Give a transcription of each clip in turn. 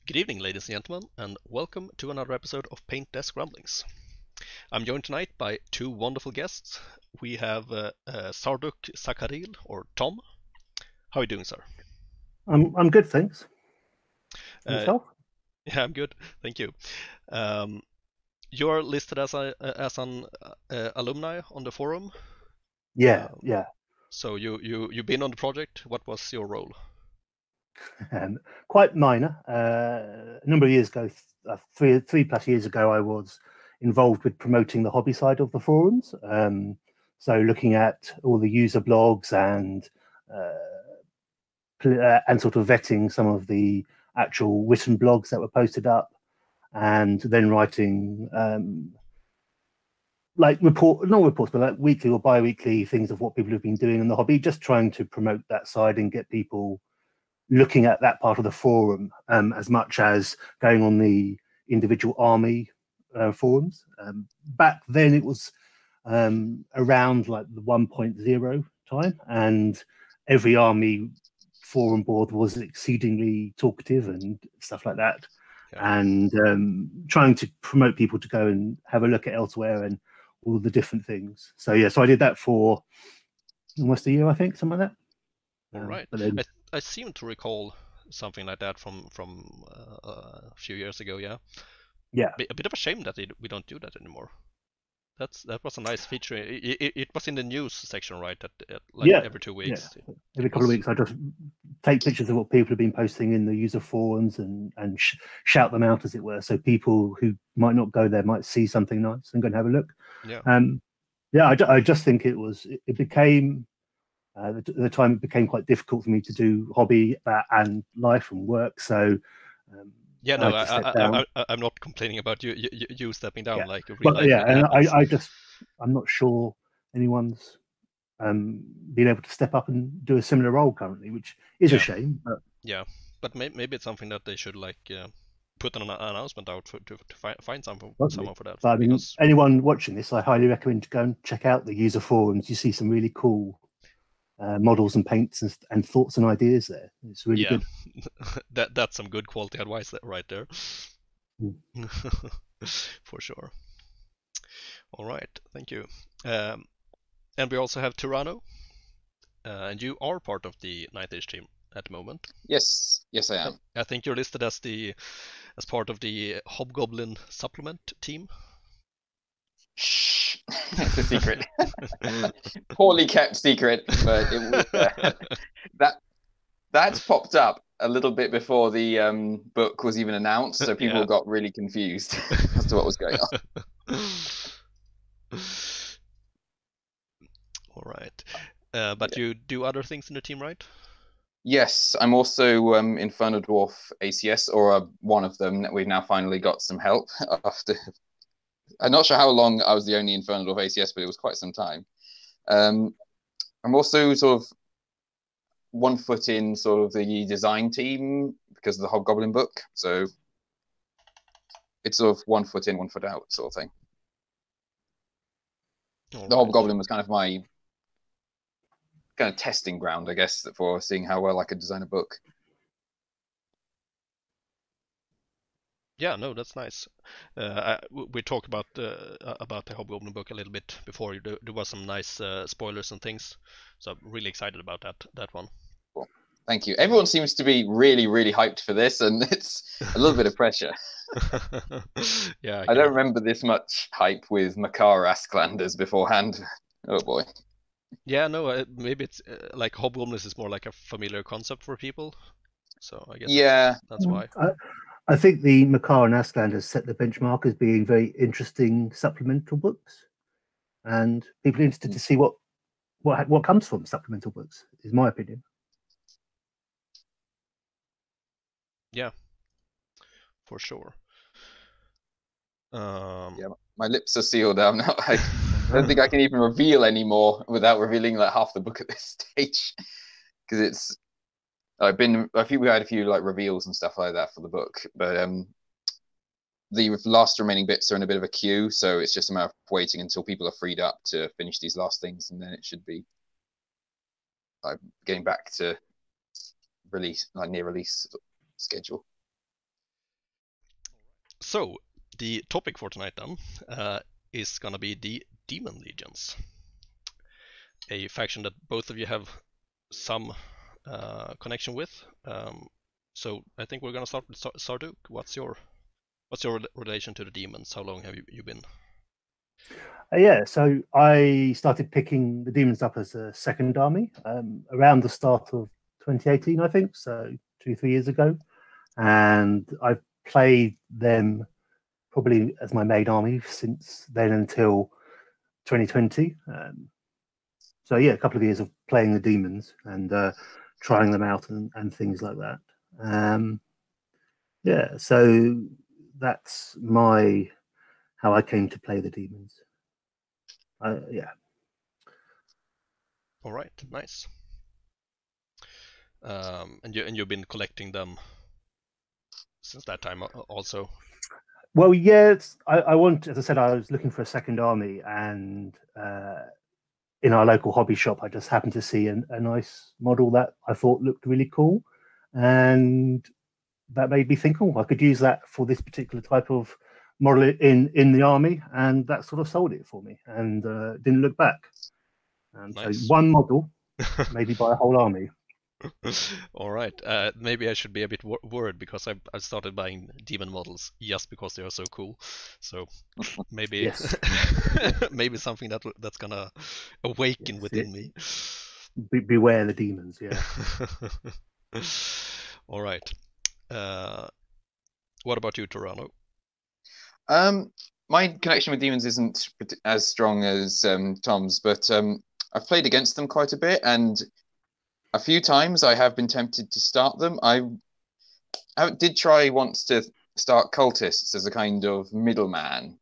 Good evening, ladies and gentlemen, and welcome to another episode of Paint Desk Rumblings. I'm joined tonight by two wonderful guests. We have Zarduk Zarakhil, or Tom. How are you doing, sir? I'm good, thanks. Uh, Yourself? yeah, I'm good, thank you. You're listed as an alumni on the forum. Yeah, Um, yeah. so you've been on the project. What was your role? Quite minor. A number of years ago, three plus years ago, I was involved with promoting the hobby side of the forums. So looking at all the user blogs and sort of vetting some of the actual written blogs that were posted up, and then writing like not reports, but like weekly or bi-weekly things of what people have been doing in the hobby, just trying to promote that side and get people looking at that part of the forum as much as going on the individual army forums. Back then, it was around like the 1.0 time, and every army forum board was exceedingly talkative and stuff like that. Yeah. And trying to promote people to go and have a look at elsewhere and all the different things. So yeah, so I did that for almost a year, I think, something like that. All right. But then I seem to recall something like that from a few years ago. Yeah. yeah, A bit of a shame that we don't do that anymore. That was a nice feature. It was in the news section, right? Like yeah, every 2 weeks. yeah. It Every couple of was. weeks, I just take pictures of what people have been posting in the user forums and shout them out, as it were, so people who might not go there might see something nice and go and have a look. Yeah. Yeah, I just think it became at the time it became quite difficult for me to do hobby and life and work. So Yeah. I No, had to step down. I'm not complaining about you stepping down. Yeah, Like real but life, yeah, it and happens. I'm not sure anyone's being able to step up and do a similar role currently, which is a Yeah. shame. But Yeah. But maybe it's something that they should like put an announcement out to find Lovely. someone for that But I mean, because anyone watching this, I highly recommend to go and check out the user forums. You see some really cool models and paints and thoughts and ideas there. It's really yeah, good. that's some good quality advice right there. Mm. For sure. All right, thank you. Um, and we also have Tyranno, and you are part of the Night Age team at the moment. Yes, I I, am. I think you're listed as part of the Hobgoblin supplement team. Shh, it's a secret. Poorly kept secret, but it was that that's popped up a little bit before the book was even announced, so people Yeah. got really confused as to what was going on. All right. But Yeah. you do other things in the team, right? Yes, I'm also Infernal Dwarf ACS, or one of them. We've now finally got some help after. I'm not sure how long I was the only Infernal Dwarf ACS, but it was quite some time. Um, I'm also sort of 1 foot in sort of the design team because of the Hobgoblin book. So it's sort of 1 foot in, 1 foot out sort of thing. All The right. Hobgoblin was kind of my kind of testing ground, I guess, for seeing how well I could design a book. Yeah, no, that's nice. We talked about the Hobgoblin book a little bit before. There was some nice spoilers and things, so I'm really excited about that one. Cool. Thank you. Everyone seems to be really, really hyped for this, and it's a little bit of pressure. Yeah, I don't remember this much hype with Makar Asklanders beforehand. Oh boy. Yeah, no, maybe it's like Hobgoblins is more like a familiar concept for people, so I guess Yeah. that's why. I think the Makar and Askland has set the benchmark as being very interesting supplemental books, and people are interested to see what comes from supplemental books. Is my opinion. Yeah, for sure. Yeah, my lips are sealed. I'm not. I don't think I can even reveal anymore without revealing like half the book at this stage, because it's. I think we had a few like reveals and stuff like that for the book, but the last remaining bits are in a bit of a queue, so it's just a matter of waiting until people are freed up to finish these last things, and then it should be getting back to release, like near release schedule. So the topic for tonight then is gonna be the Daemon Legions, a faction that both of you have some connection with. So I think we're gonna start with Zarduk. What's your relation to the demons? How long have you been? Yeah, so I started picking the demons up as a second army around the start of 2018, I think, so 2-3 years ago, and I've played them probably as my main army since then until 2020. So yeah, a couple of years of playing the demons and trying them out and things like that. Yeah, so that's how I came to play the demons. Yeah. All right, nice. And you've been collecting them since that time also. Well, yes, as I said, I was looking for a second army, and in our local hobby shop, I just happened to see a nice model that I thought looked really cool, and that made me think, oh, I could use that for this particular type of model in the army, and that sort of sold it for me, and didn't look back. Nice. So one model, maybe buy a whole army. All right. Maybe I should be a bit worried because I started buying demon models just because they are so cool. So maybe Yes. maybe something that's gonna awaken within me. Beware the demons. Yeah. All right. What about you, Tyranno? My connection with demons isn't as strong as Tom's, but I've played against them quite a bit, and a few times I have been tempted to start them. I did try once to start cultists as a kind of middleman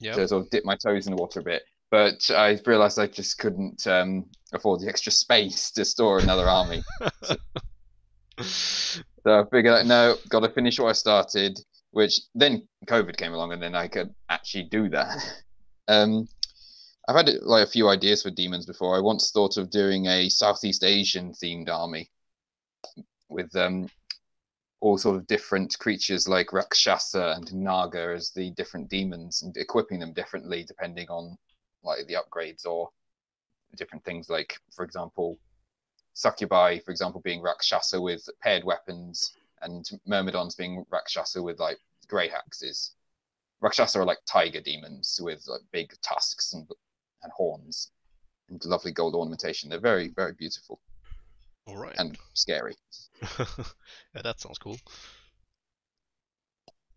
to sort of dip my toes in the water a bit, but I realized I just couldn't afford the extra space to store another army. So I figured, no, got to finish what I started, which then COVID came along and then I could actually do that. I've had like a few ideas for demons before. I once thought of doing a Southeast Asian themed army with all sort of different creatures like Rakshasa and Naga as the different demons, and equipping them differently depending on like the upgrades or different things, like, for example, Succubi, for example, being Rakshasa with paired weapons, and Myrmidons being Rakshasa with like grey axes. Rakshasa are like tiger demons with like big tusks and horns and lovely gold ornamentation. They're very, very beautiful. All right. And scary. Yeah, that sounds cool.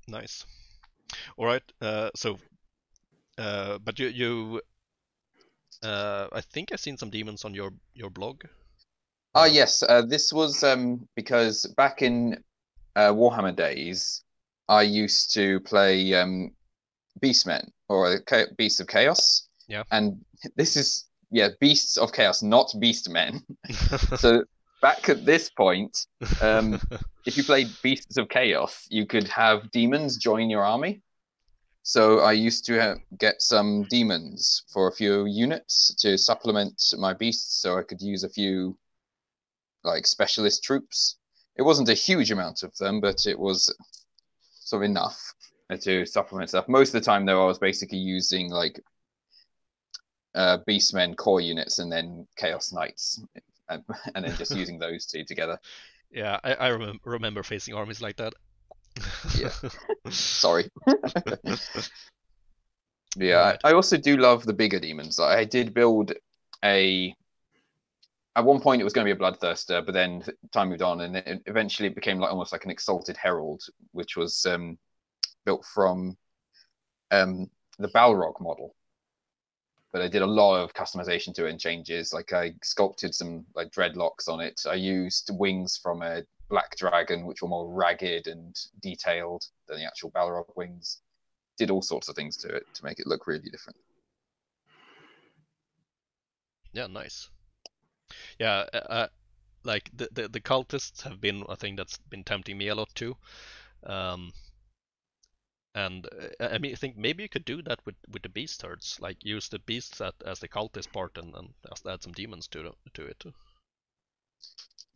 Nice. All right. But you I think I've seen some demons on your blog. Yes. This was because back in Warhammer days, I used to play Beastmen, or Beasts of Chaos. Yeah. And this is, Beasts of Chaos, not Beastmen. So back at this point, if you played Beasts of Chaos, you could have demons join your army. So I used to get some demons for a few units to supplement my beasts, so I could use a few like specialist troops. It wasn't a huge amount of them, but it was sort of enough to supplement stuff. Most of the time, though, I was basically using like Beastmen core units and then Chaos Knights, and then just using those two together. Yeah, I remember facing armies like that. Yeah. Sorry. Yeah, right. I also do love the bigger demons. I did build at one point it was going to be a bloodthirster, but then time moved on, and it eventually became like almost like an exalted herald, which was built from the Balrog model. But I did a lot of customization to it and changes. Like I sculpted some like dreadlocks on it. I used wings from a black dragon, which were more ragged and detailed than the actual Balrog wings. Did all sorts of things to it to make it look really different. Yeah, nice. Yeah, like the cultists have been a thing that's been tempting me a lot too. And I mean, I think maybe you could do that with the beast herds, like use the beasts as the cultist part and just add some demons to it.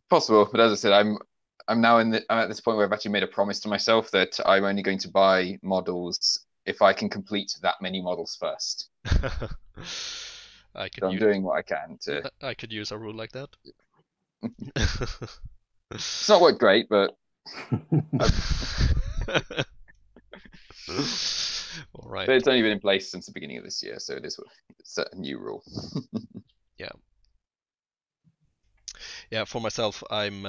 Possible, but as I said, I'm at this point where I've actually made a promise to myself that I'm only going to buy models if I can complete that many models first. I could So I'm doing what I can to. I could use a rule like that. It's not worked great, but all right. But it's only been in place since the beginning of this year, so it's a new rule. Yeah, for myself, I'm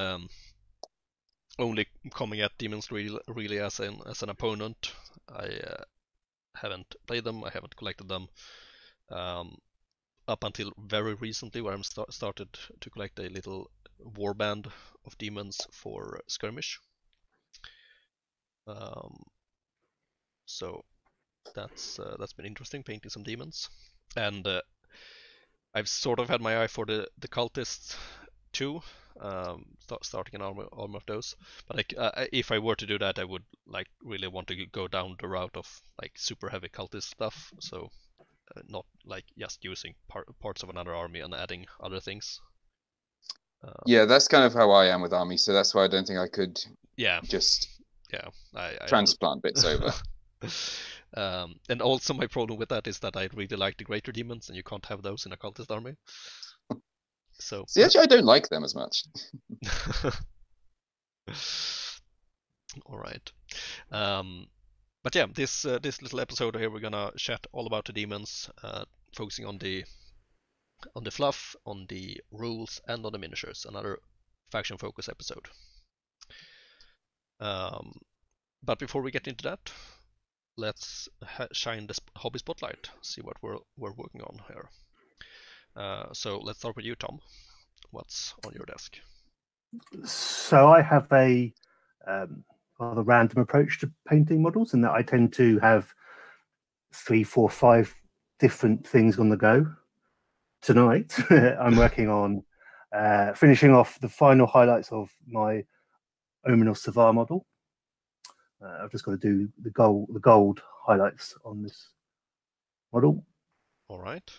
only coming at demons really as an opponent. I haven't played them, I haven't collected them up until very recently, where I'm started to collect a little warband of demons for skirmish. So that's been interesting, painting some demons, and I've sort of had my eye for the cultists too, starting an army of those. But if I were to do that, I would like really want to go down the route of like super heavy cultist stuff. So not like just using parts of another army and adding other things. Yeah, that's kind of how I am with armies, so that's why I don't think I could. Just I transplant bits over. And also my problem with that is that I really like the greater demons, and you can't have those in a cultist army. So see, actually, I don't like them as much. All right. But yeah, this little episode here, we're gonna chat all about the demons, focusing on the fluff, on the rules, and on the miniatures. Another faction focus episode. But before we get into that, let's shine the hobby spotlight. See what we're working on here. So let's start with you, Tom. What's on your desk? So I have a rather random approach to painting models, in that I tend to have 3, 4, 5 different things on the go. Tonight, I'm working on finishing off the final highlights of my Omen of Savar model. I've just got to do the gold highlights on this model. All right.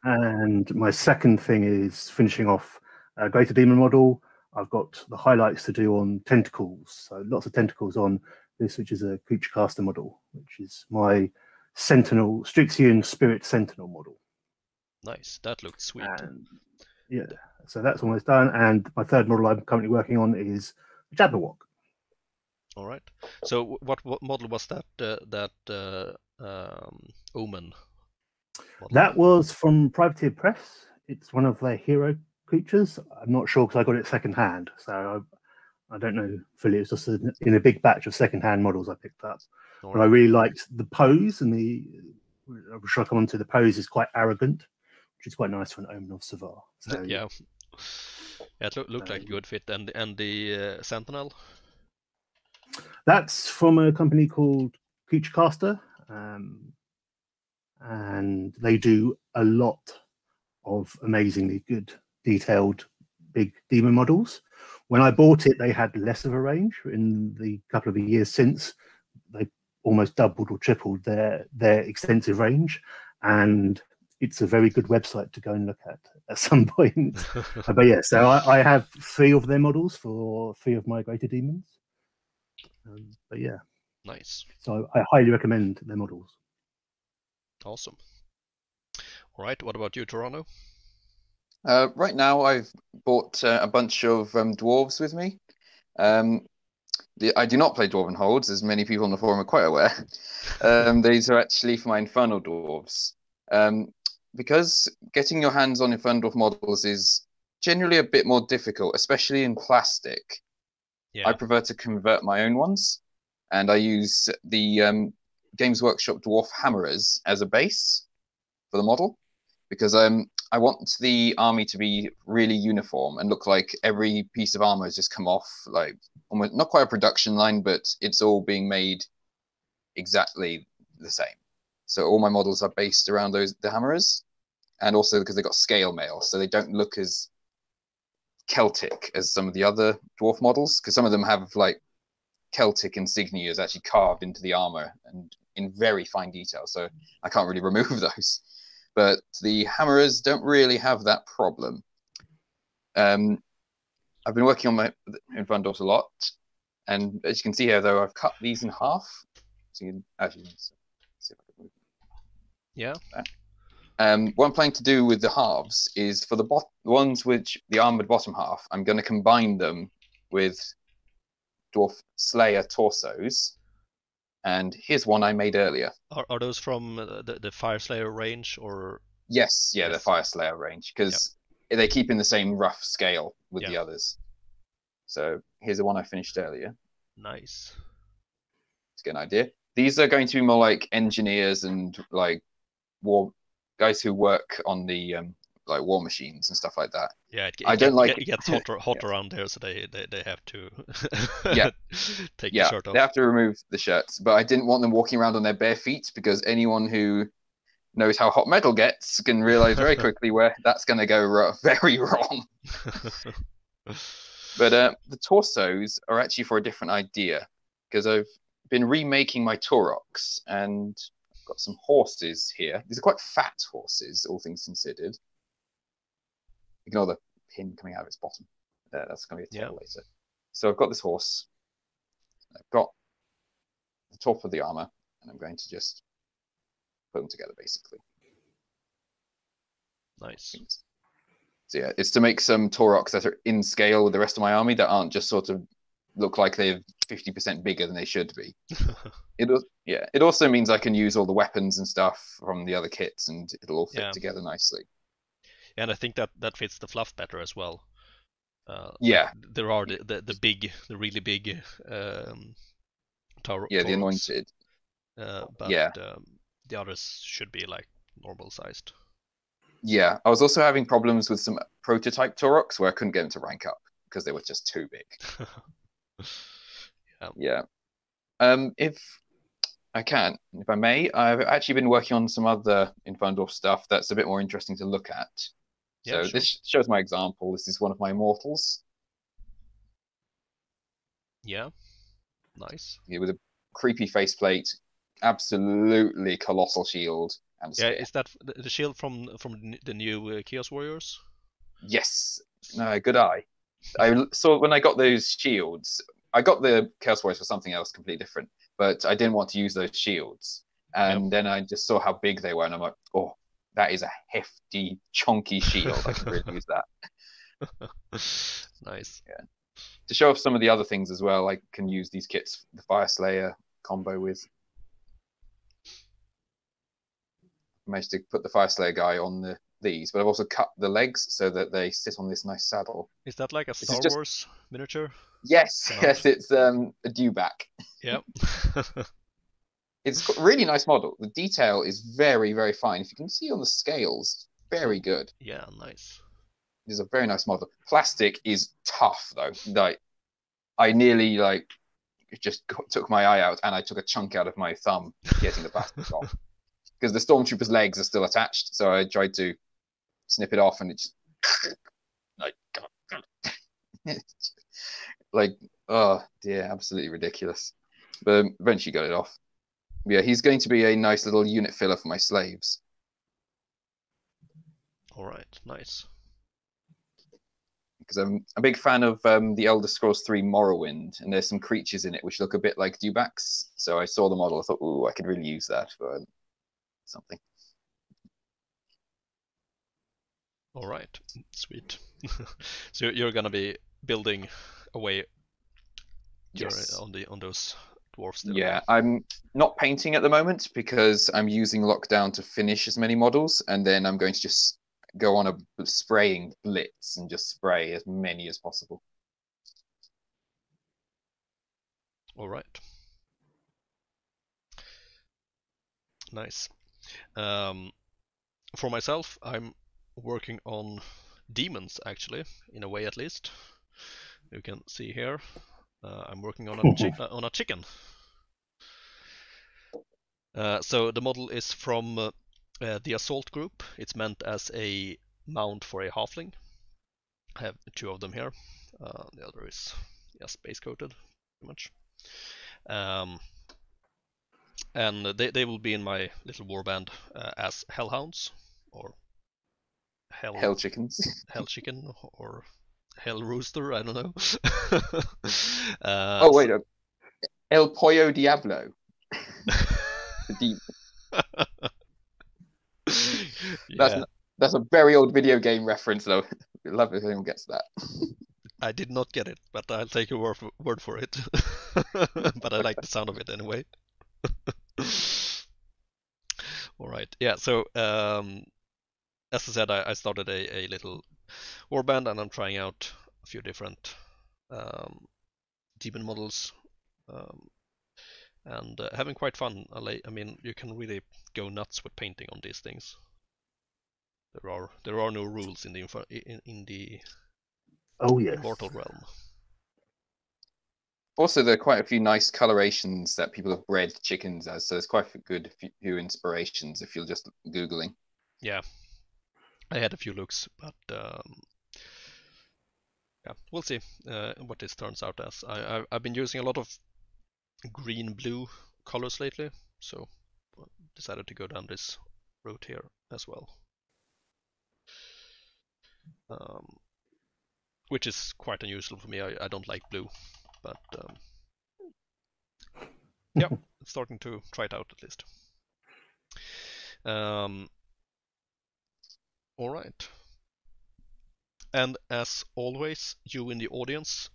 And my second thing is finishing off a Greater Demon model. I've got the highlights to do on tentacles. So lots of tentacles on this, which is a creature caster model, which is my Sentinel, Strixien Spirit Sentinel model. Nice. That looked sweet. And yeah, so that's almost done. And my third model I'm currently working on is Jabberwock. All right. So what model was that? Omen model? That was from Privateer Press. It's one of their hero creatures. I'm not sure because I got it second hand, so I don't know fully. It's just in a big batch of second hand models I picked up. But I really liked the pose, and I'm sure I'll come on to the pose is quite arrogant, which is quite nice for an Omen of Savar. So, yeah, it looked like a good fit. And the Sentinel? That's from a company called Creature Caster, and they do a lot of amazingly good, detailed, big demon models. When I bought it, they had less of a range. In the couple of years since, they almost doubled or tripled their extensive range, and it's a very good website to go and look at some point. But yeah, so I have 3 of their models for 3 of my greater demons. But yeah, nice. So I highly recommend their models. Awesome. All right, what about you, Tyranno? Right now, I've bought a bunch of dwarves with me. I do not play Dwarven Holds, as many people on the forum are quite aware. These are actually for my Infernal Dwarves. Because getting your hands on Infernal Dwarf models is generally a bit more difficult, especially in plastic. Yeah. I prefer to convert my own ones, and I use the Games Workshop Dwarf Hammerers as a base for the model, because I want the army to be really uniform and look like every piece of armor has just come off, like almost not quite a production line, but it's all being made exactly the same. So all my models are based around the hammerers, and also because they've got scale mail, so they don't look as Celtic as some of the other dwarf models, because some of them have like Celtic insignias actually carved into the armor and in very fine detail, so I can't really remove those. But the hammerers don't really have that problem. I've been working on my Infernal Dwarfs a lot, and as you can see here, though, I've cut these in half. So you can actually see if I can move Yeah. that. What I'm planning to do with the halves is for the ones which the armored bottom half, I'm going to combine them with Dwarf Slayer torsos. And here's one I made earlier. Are those from the Fire Slayer range or? Yes, yeah, the Fire Slayer range, because they keep in the same rough scale with the others. So here's the one I finished earlier. Nice. To get an idea. These are going to be more like engineers and like war guys who work on the like war machines and stuff like that. Yeah, it gets hot around there, so they have to take the shirt off. They have to remove the shirts, but I didn't want them walking around on their bare feet because anyone who knows how hot metal gets can realize very quickly where that's going to go very wrong. But the torsos are actually for a different idea, because I've been remaking my Tauruks and I've got some horses here. These are quite fat horses, all things considered. Ignore the pin coming out of its bottom. That's going to be a tail later. So I've got this horse. I've got the top of the armor, and I'm going to just put them together, basically. Nice. So yeah, it's to make some Tauroks that are in scale with the rest of my army that aren't just sort of look like they're 50% bigger than they should be. It also means I can use all the weapons and stuff from the other kits, and it'll all fit together nicely. And I think that fits the fluff better as well. Like there are the really big Tauruks. Yeah, the anointed. But the others should be like normal sized. Yeah, I was also having problems with some prototype Tauroks where I couldn't get them to rank up because they were just too big. Yeah. If I may, I've actually been working on some other Infernal Dwarf stuff that's a bit more interesting to look at. So this shows my example. This is one of my immortals. Yeah, nice. Yeah, with a creepy faceplate, absolutely colossal shield. And is that the shield from the new Chaos Warriors? Yes. No, good eye. I saw when I got those shields. I got the Chaos Warriors for something else completely different, but I didn't want to use those shields. And then I just saw how big they were, and I'm like, oh, that is a hefty, chunky shield. I can really use that. Nice. Yeah. To show off some of the other things as well, I can use these kits, the Fire Slayer combo with. I managed to put the Fire Slayer guy on these, but I've also cut the legs so that they sit on this nice saddle. Is that like a Star Wars miniature? Yes, yes, it's a dewback. Yep. It's got a really nice model. The detail is very, very fine. If you can see on the scales, very good. Yeah, nice. It's a very nice model. Plastic is tough though. Like, I nearly just took my eye out, and I took a chunk out of my thumb getting the plastic off. Because the Stormtrooper's legs are still attached, so I tried to snip it off, and it just oh dear, absolutely ridiculous. But eventually got it off. Yeah, he's going to be a nice little unit filler for my slaves. All right, nice. Because I'm a big fan of the Elder Scrolls 3 Morrowind, and there's some creatures in it which look a bit like dewbacks. So I saw the model, I thought, ooh, I could really use that for something. All right, sweet. So you're gonna be building away on those dwarfs still. Yeah, I'm not painting at the moment because I'm using lockdown to finish as many models, and then I'm going to just go on a spraying blitz and just spray as many as possible. All right. Nice. For myself, I'm working on demons, actually, in a way at least. You can see here, I'm working on a chicken. So the model is from the Assault group. It's meant as a mount for a halfling. I have two of them here. The other is base coated, pretty much. And they will be in my little warband as hellhounds or hell chickens. Hell chicken, or Hell Rooster, I don't know. Oh wait, El Pollo Diablo. The deep. Yeah, That's a very old video game reference, though. I'd love if anyone gets that. I did not get it, but I'll take your word for it. But I like the sound of it anyway. All right, yeah. So as I said, I started a little warband, and I'm trying out a few different demon models, um, and having quite fun. I mean, you can really go nuts with painting on these things. There are no rules in the Oh yes. immortal realm. Also, there are quite a few nice colorations that people have bred chickens as, so there's quite a good few inspirations if you're just Googling. Yeah, I had a few looks, but yeah, we'll see what this turns out as. I've been using a lot of green-blue colors lately, so decided to go down this route here as well. Which is quite unusual for me. I don't like blue, but yeah, it's starting to try it out at least. All right. And as always, you in the audience,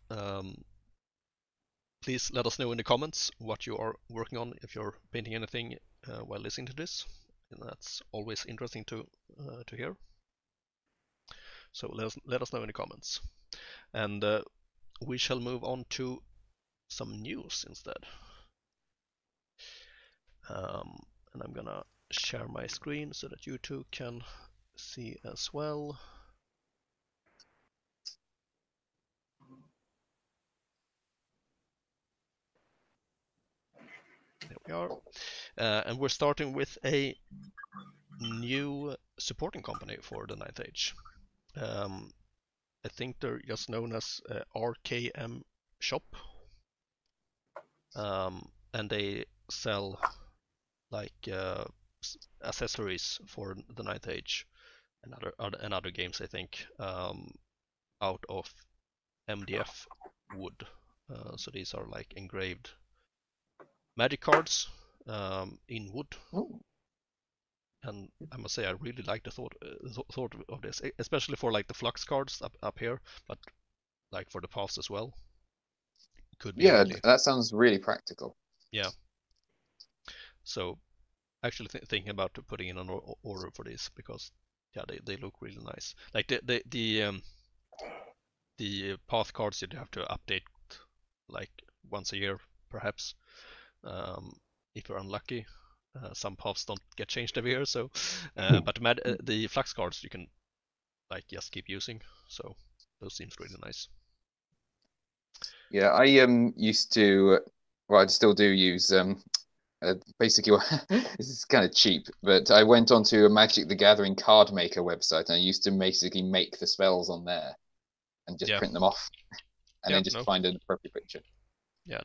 please let us know in the comments what you are working on if you're painting anything while listening to this. And that's always interesting to hear. So let us know in the comments. And we shall move on to some news instead. And I'm gonna share my screen so that you two can see as well. There we are. And we're starting with a new supporting company for the Ninth Age. I think they're just known as RKM Shop. And they sell like accessories for the Ninth Age and other games, I think, out of MDF wood. So these are like engraved magic cards in wood. Ooh. And I must say I really like the thought of this, especially for like the flux cards up here, but like for the paths as well. Could be Yeah, really, that sounds really practical. yeah. So actually thinking about putting in an order for these because yeah, they look really nice. Like the path cards you'd have to update like once a year perhaps, if you're unlucky. Some paths don't get changed every year, so but the flux cards you can like just keep using, so those seems really nice. Yeah, I used to, well, I still do use basically this is kind of cheap, but I went onto a Magic the Gathering card maker website and I used to basically make the spells on there and just Yeah. print them off and Yeah, then just no. find an appropriate picture. Yeah,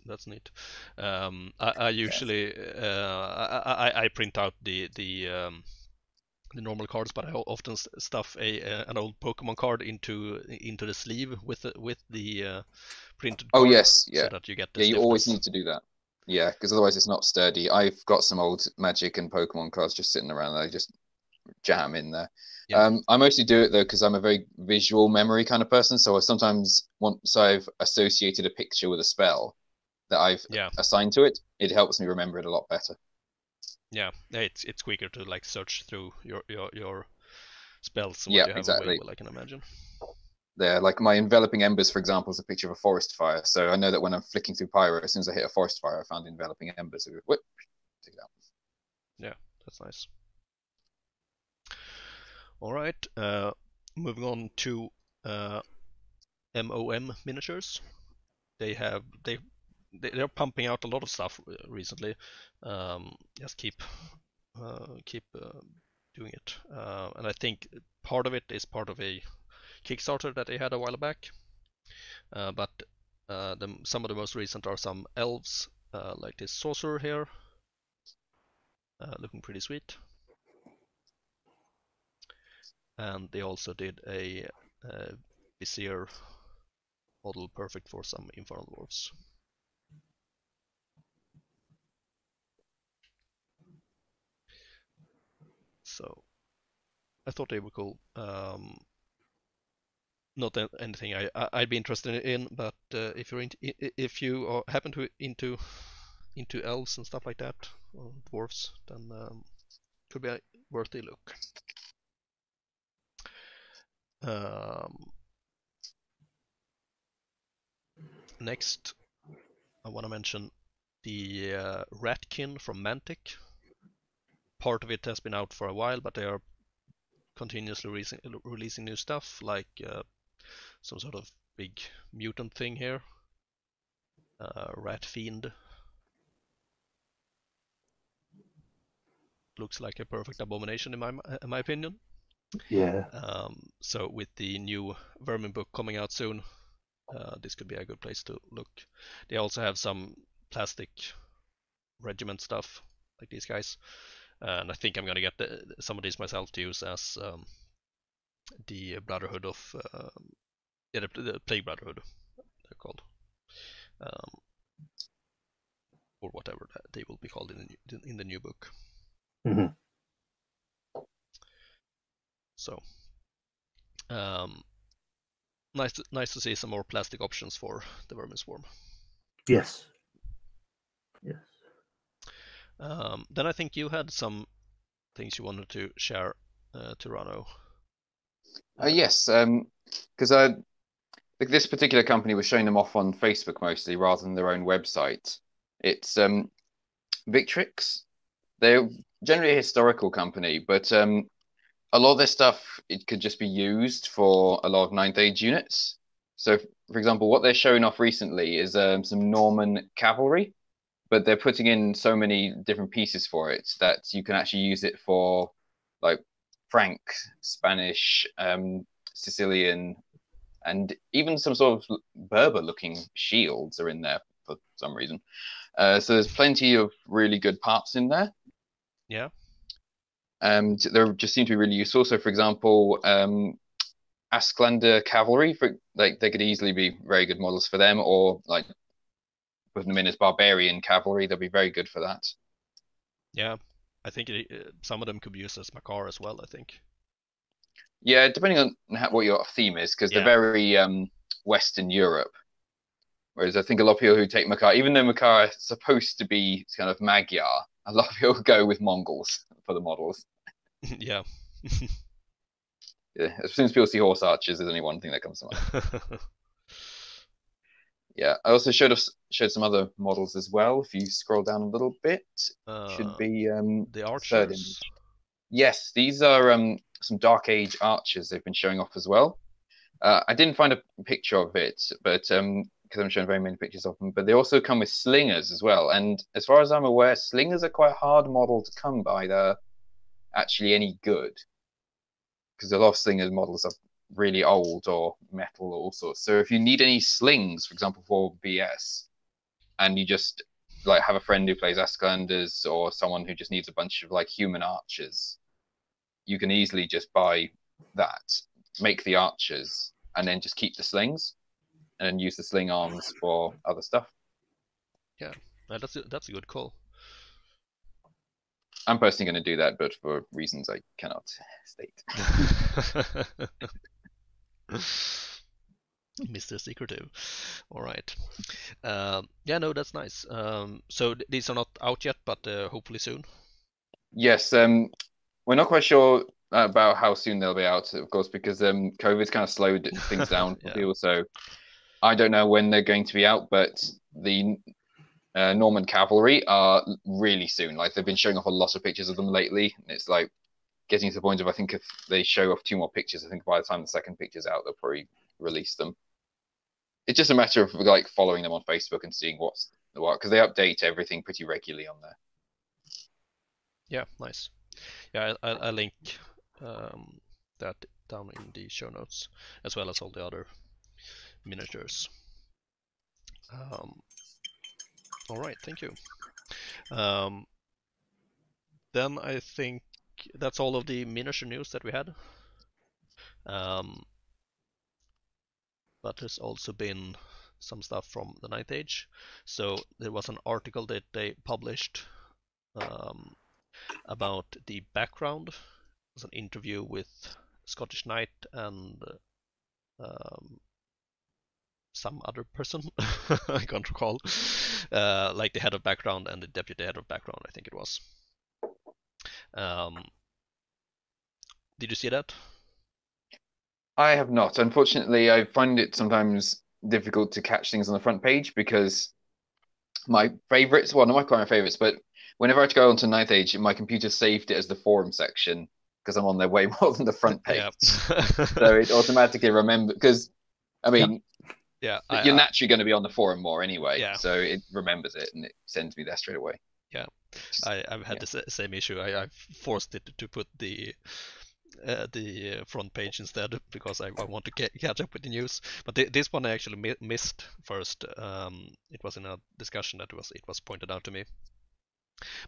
that's neat. I usually I print out the normal cards, but I often stuff an old Pokemon card into the sleeve with the printed Oh card, yes, so yeah, that you get the yeah. You always stiffness. need to do that. Yeah, because otherwise it's not sturdy. I've got some old Magic and Pokemon cards just sitting around. I just jam in there. Yeah. I mostly do it though because I'm a very visual memory kind of person. So I sometimes once I've associated a picture with a spell that I've Yeah. assigned to it, it helps me remember it a lot better. Yeah, it's quicker to like search through your spells Yeah, while you have exactly. available, I can imagine. There, like my enveloping embers, for example, is a picture of a forest fire. So I know that when I'm flicking through Pyro, as soon as I hit a forest fire, I found enveloping embers. So whip, take it out. Yeah, that's nice. All right, moving on to MOM miniatures. They're pumping out a lot of stuff recently. Just keep doing it, and I think part of it is part of a Kickstarter that they had a while back. But some of the most recent are some elves, like this sorcerer here, looking pretty sweet. And they also did a Vizier model, perfect for some Infernal Dwarfs. So I thought they were cool. Not anything I'd be interested in, but if you happen to into elves and stuff like that, or dwarves, then could be worth a look. Next, I want to mention the Ratkin from Mantic. Part of it has been out for a while, but they are continuously releasing new stuff, like some sort of big mutant thing here. Rat Fiend. Looks like a perfect abomination in my opinion. Yeah. So with the new Vermin book coming out soon, this could be a good place to look. They also have some plastic regiment stuff, like these guys. And I think I'm gonna get some of these myself to use as the Brotherhood of the Plague Brotherhood, they're called, or whatever they will be called in the new book. Mm-hmm. So nice to see some more plastic options for the Vermin Swarm. Yes. Yes. Then I think you had some things you wanted to share, Tyranno. Yes, because this particular company was showing them off on Facebook mostly rather than their own website. It's Victrix. They're generally a historical company, but a lot of their stuff, it could just be used for a lot of 9th Age units. So, for example, what they're showing off recently is some Norman cavalry, but they're putting in so many different pieces for it that you can actually use it for like Frank, Spanish, Sicilian, and even some sort of Berber-looking shields are in there for some reason. So there's plenty of really good parts in there. Yeah. They just seem to be really useful. So, for example, Asklander cavalry, they could easily be very good models for them, or like putting them in as barbarian cavalry, they'll be very good for that. Yeah, I think some of them could be used as Makar as well, I think. Yeah, depending on what your theme is, because they're very Western Europe. Whereas I think a lot of people who take Makar, even though Makar is supposed to be kind of Magyar, a lot of people go with Mongols for the models. Yeah. Yeah, as soon as people see horse archers, there's only one thing that comes to mind. Yeah, I also showed some other models as well. If you scroll down a little bit, should be the archers. Third image. Yes, these are some Dark Age archers they've been showing off as well. I didn't find a picture of it, but because I'm showing very many pictures of them. But they also come with slingers as well. And as far as I'm aware, slingers are quite a hard model to come by. They're actually any good, because a lot of slingers models are really old or metal or all sorts. So if you need any slings, for example, for BS, and you just like have a friend who plays Asklanders or someone who just needs a bunch of like human archers, you can easily just buy that, make the archers, and then just keep the slings and use the sling arms for other stuff. Yeah, that's a good call. I'm personally going to do that, but for reasons I cannot state. Mr. Secretive. All right. Yeah, no, that's nice. So these are not out yet, but hopefully soon. Yes, we're not quite sure about how soon they'll be out, of course, because COVID's kind of slowed things down for people. So I don't know when they're going to be out, but the Norman cavalry are really soon. Like they've been showing off a lot of pictures of them lately, and it's like getting to the point of I think if they show off 2 more pictures, I think by the time the second picture's out, they'll probably release them. It's just a matter of like following them on Facebook and seeing what's what, because they update everything pretty regularly on there. Yeah, nice. Yeah, I'll link that down in the show notes, as well as all the other miniatures. All right, thank you. Then I think that's all of the miniature news that we had. but there's also been some stuff from the Ninth Age. So there was an article that they published about the background. It was an interview with Scottish Knight and some other person. I can't recall. Like the head of background and the deputy head of background, I think it was. Did you see that? I have not. Unfortunately, I find it sometimes difficult to catch things on the front page because my favorites, well, not quite my favorites, but whenever I had to go onto Ninth Age, my computer saved it as the forum section because I'm on there way more than the front page. Yeah. So it automatically remembers, because, I mean, yeah, you're naturally going to be on the forum more anyway. Yeah. So it remembers it and it sends me there straight away. Yeah, I've had the same issue. I've forced it to put the front page instead because I want to catch up with the news. But this one I actually missed first. It was in a discussion that it was pointed out to me.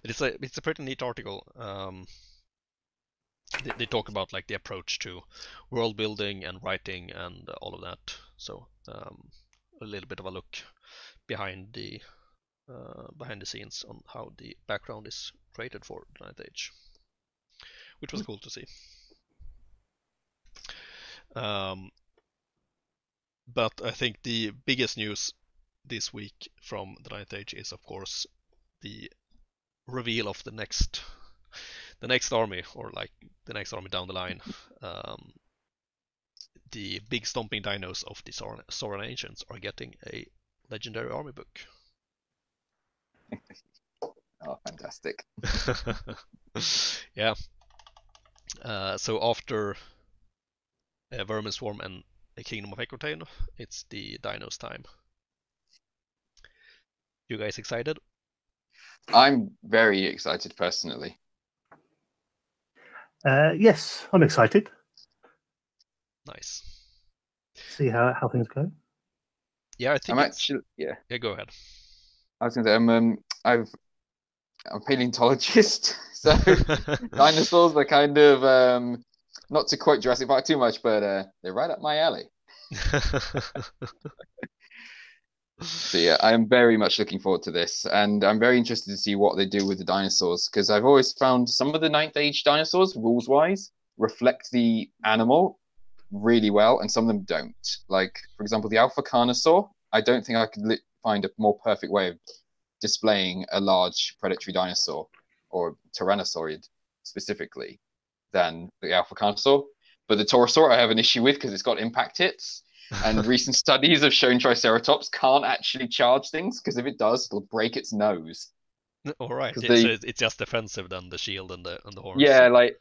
But it's a pretty neat article. They talk about like the approach to world building and writing and all of that. So a little bit of a look behind the scenes on how the background is created for the Ninth Age, which was cool to see. But I think the biggest news this week from the Ninth Age is, of course, the reveal of the next army, or like the next army down the line. The big stomping dinos of the Sauron Ancients are getting a legendary army book. Oh, fantastic. Yeah. So after Vermin Swarm and a Kingdom of Equitane, it's the dinos time. You guys excited? I'm very excited personally. Yes, I'm excited. Nice. See how things go. Yeah, I think I'm actually, yeah. Yeah, go ahead. I was going to say, I'm a paleontologist, so dinosaurs are kind of not to quote Jurassic Park too much, but they're right up my alley. So yeah, I'm very much looking forward to this, and I'm very interested to see what they do with the dinosaurs, because I've always found some of the Ninth Age dinosaurs, rules-wise, reflect the animal really well, and some of them don't. Like, for example, the Alpha Carnosaur, I don't think I could find a more perfect way of displaying a large predatory dinosaur, or tyrannosaurid specifically, than the Alpha Carnosaur. But the Taurosaur I have an issue with because it's got impact hits. And recent studies have shown Triceratops can't actually charge things, because if it does, it'll break its nose. All right, so it's just defensive then, the shield and the horns. Yeah, like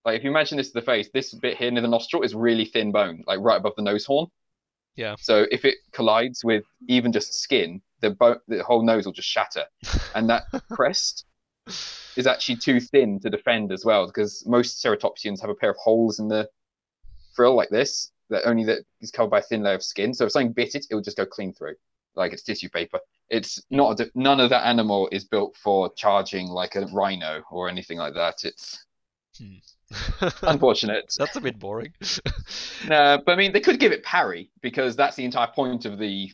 if you imagine this to the face, this bit here near the nostril is really thin bone, like right above the nose horn. Yeah. So if it collides with even just skin, the whole nose will just shatter. And that crest is actually too thin to defend as well, because most ceratopsians have a pair of holes in the frill like this, that is covered by a thin layer of skin. So if something bit it, it would just go clean through, like it's tissue paper. It's not none of that animal is built for charging like a rhino or anything like that. It's unfortunate. That's a bit boring. No, but I mean, they could give it parry, because that's the entire point of the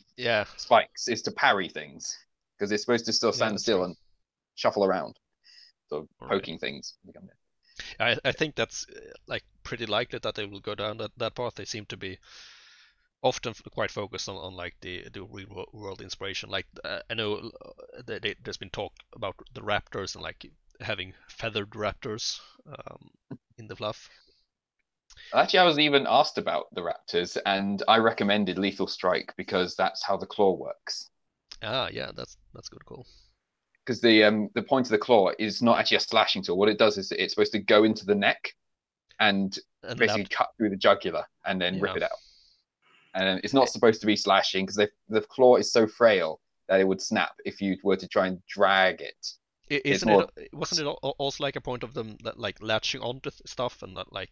spikes, is to parry things, because it's supposed to still stand still and shuffle around, sort of poking things. I think that's like pretty likely that they will go down that path. They seem to be often quite focused on like the real world inspiration. Like I know there's been talk about the raptors and like having feathered raptors in the fluff. Actually, I was even asked about the raptors, and I recommended Lethal Strike because that's how the claw works. Ah, yeah, that's good call. Because the point of the claw is not actually a slashing tool. What it does is it's supposed to go into the neck and basically cut through the jugular and then rip it out. And it's not supposed to be slashing, because the claw is so frail that it would snap if you were to try and drag it. Wasn't it also like a point of them that like latching onto stuff and that like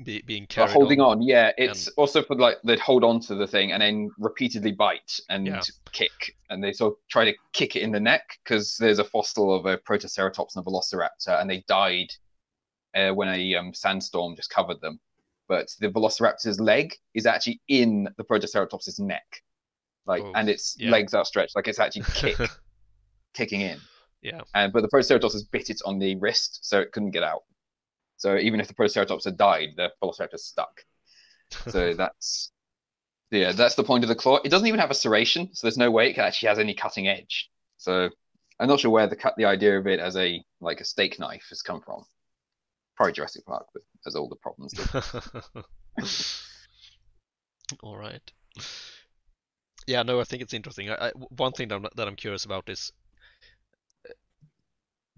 being carried holding on? Yeah, it's also for like they'd hold on to the thing and then repeatedly bite and kick, and they sort of try to kick it in the neck, because there's a fossil of a Protoceratops and a Velociraptor, and they died when a sandstorm just covered them. but the Velociraptor's leg is actually in the Protoceratops's neck, like, and its legs are stretched, like it's actually kicking in. Yeah. But the Protoceratops has bit it on the wrist, so it couldn't get out. So even if the Protoceratops had died, the Velociraptor's stuck. So that's the point of the claw. It doesn't even have a serration, so there's no way it actually has any cutting edge. So I'm not sure where the idea of it as a steak knife has come from. Probably Jurassic Park, but has all the problems. All right. Yeah, no, I think it's interesting. One thing that I'm curious about is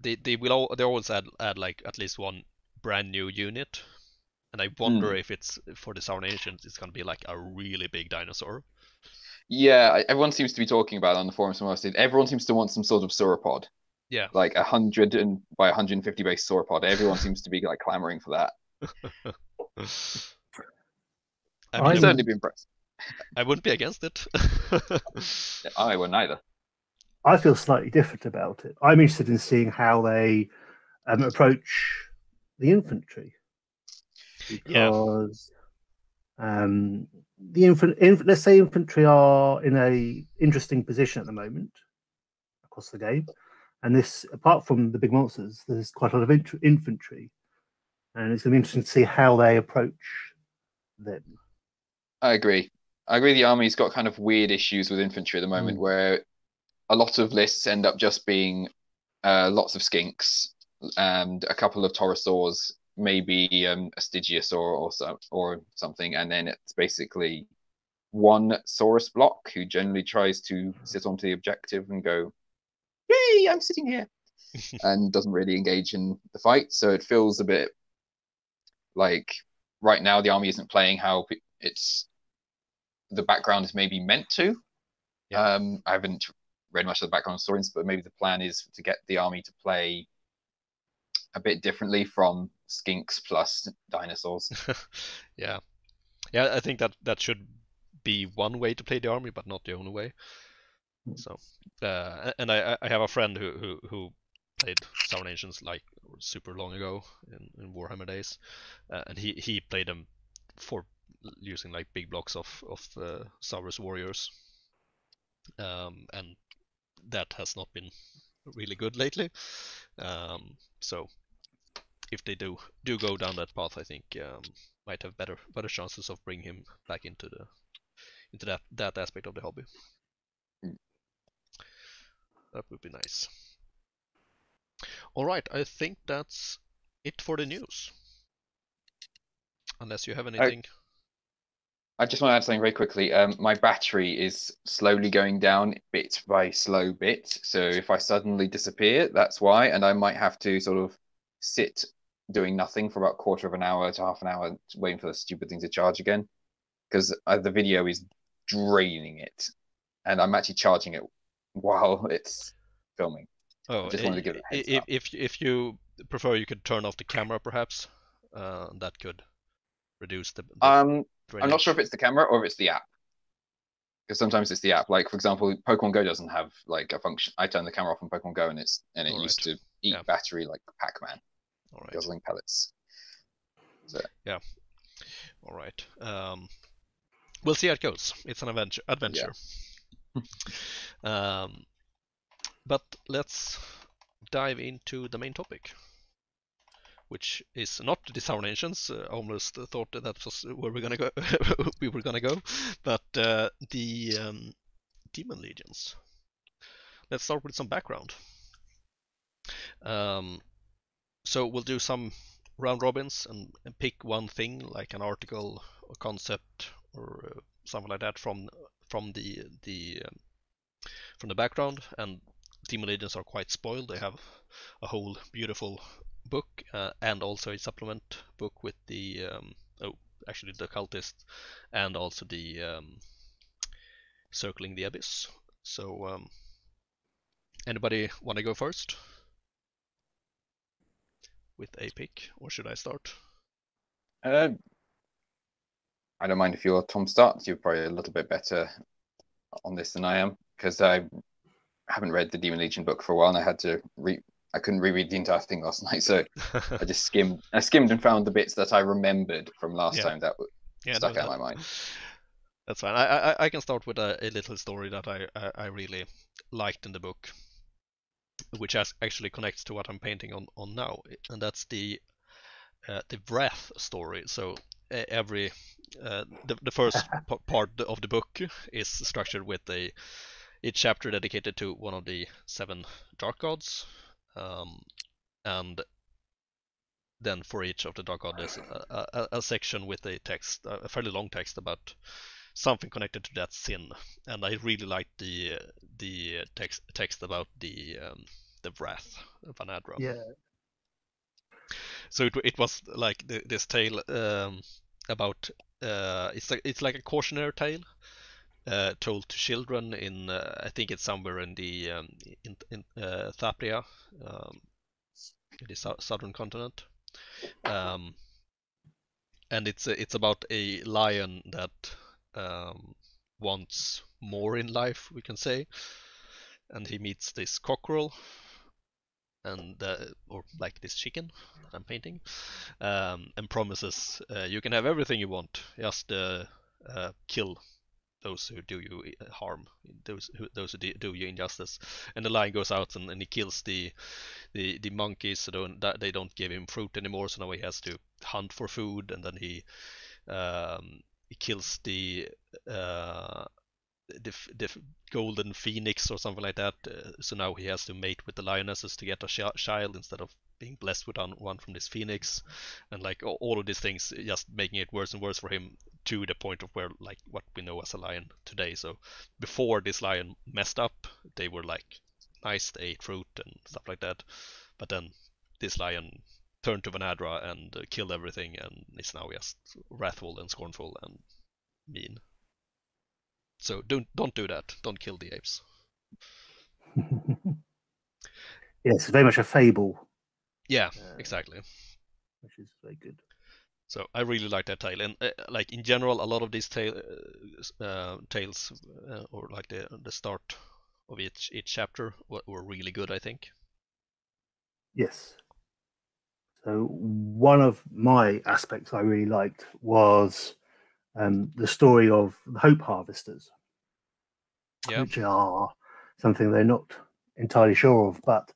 they always add like at least one brand new unit, and I wonder if it's for the Sour Nations, it's gonna be like a really big dinosaur. Yeah, everyone seems to be talking about it on the forums. Everyone seems to want some sort of sauropod. Yeah, like 100 by 150 base sauropod. Everyone seems to be like clamoring for that. I'd certainly be impressed. I wouldn't be against it. Yeah, I wouldn't either. I feel slightly different about it. I'm interested in seeing how they approach the infantry, because let's say infantry are in a interesting position at the moment across the game, and this, apart from the big monsters, there's quite a lot of infantry, and it's going to be interesting to see how they approach them. I agree. The army's got kind of weird issues with infantry at the moment, where a lot of lists end up just being lots of skinks and a couple of Taurosaurs, maybe a Stygiasaur or something, and then it's basically one Saurus block who generally tries to sit onto the objective and go, "Yay, I'm sitting here," and doesn't really engage in the fight. So it feels a bit like right now the army isn't playing how the background is maybe meant to. Yeah. I haven't read much of the background stories, but maybe the plan is to get the army to play a bit differently from skinks plus dinosaurs. Yeah, I think that should be one way to play the army, but not the only way. So, and I have a friend who played Sour Nations like super long ago in Warhammer days, and he played them for using like big blocks of Saurus warriors, and that has not been really good lately. So if they do go down that path, I think might have better chances of bringing him back into that aspect of the hobby. That would be nice. All right, I think that's it for the news. Unless you have anything. I just want to add something very quickly. My battery is slowly going down bit by slow bit. So if I suddenly disappear, that's why. And I might have to sort of sit doing nothing for about a quarter of an hour to half an hour, waiting for the stupid thing to charge again. Because the video is draining it. And I'm actually charging it while it's filming. Oh, I just wanted to give it a heads up. If you prefer, you could turn off the camera, perhaps. That could reduce the I'm not sure if it's the camera or if it's the app. Because sometimes it's the app. Like, for example, Pokemon Go doesn't have like a function. I turn the camera off on Pokemon Go and it used to eat battery like Pac-Man. All right. Guzzling pellets. So. Yeah. All right. We'll see how it goes. It's an adventure. Yeah. But let's dive into the main topic, which is not the Sour Nations. I almost thought that was where we were gonna go, but the Daemon Legions. Let's start with some background. So we'll do some round robins and pick one thing, like an article, a concept, or something like that from the background. And Daemon Legions are quite spoiled. They have a whole beautiful book and also a supplement book with the the cultist and also the circling the abyss. So anybody want to go first with a pick, or should I start? I don't mind if you're Tom starts. You're probably a little bit better on this than I am, because I haven't read the Daemon Legion book for a while and I had to I couldn't reread the entire thing last night, so I just skimmed. I skimmed and found the bits that I remembered from last time that stuck no, out in my mind. That's fine. I can start with a little story that I really liked in the book, which actually connects to what I'm painting on now, and that's the Wrath story. So the first part of the book is structured with each chapter dedicated to one of the 7 dark gods, and then for each of the dark gods there's a section with a text, a fairly long text about something connected to that sin. And I really liked the text about the Wrath of Vanadra. Yeah. So it was like this tale about it's like a cautionary tale told to children in I think it's somewhere in the in Thapria, in the southern continent, um, and it's about a lion that wants more in life, we can say, and he meets this cockerel and or like this chicken that I'm painting, and promises you can have everything you want, just kill those who do you harm, those who do you injustice. And the lion goes out and he kills the monkeys, so they don't give him fruit anymore. So now he has to hunt for food, and then he kills the golden phoenix or something like that. So now he has to mate with the lionesses to get a child instead of being blessed with one from this phoenix, and like all of these things just making it worse and worse for him, to the point of where like what we know as a lion today. So before this lion messed up, they were like nice, they ate fruit and stuff like that, but then this lion turned to Vanadra and killed everything, and is now just wrathful and scornful and mean. So don't do that. Don't kill the apes. Yes, very much a fable. Yeah, exactly. Which is very good. So I really like that tale, and like in general, a lot of these tales, or like the start of each chapter were really good, I think. Yes. So one of my aspects I really liked was the story of the Hope Harvesters, which are something they're not entirely sure of, but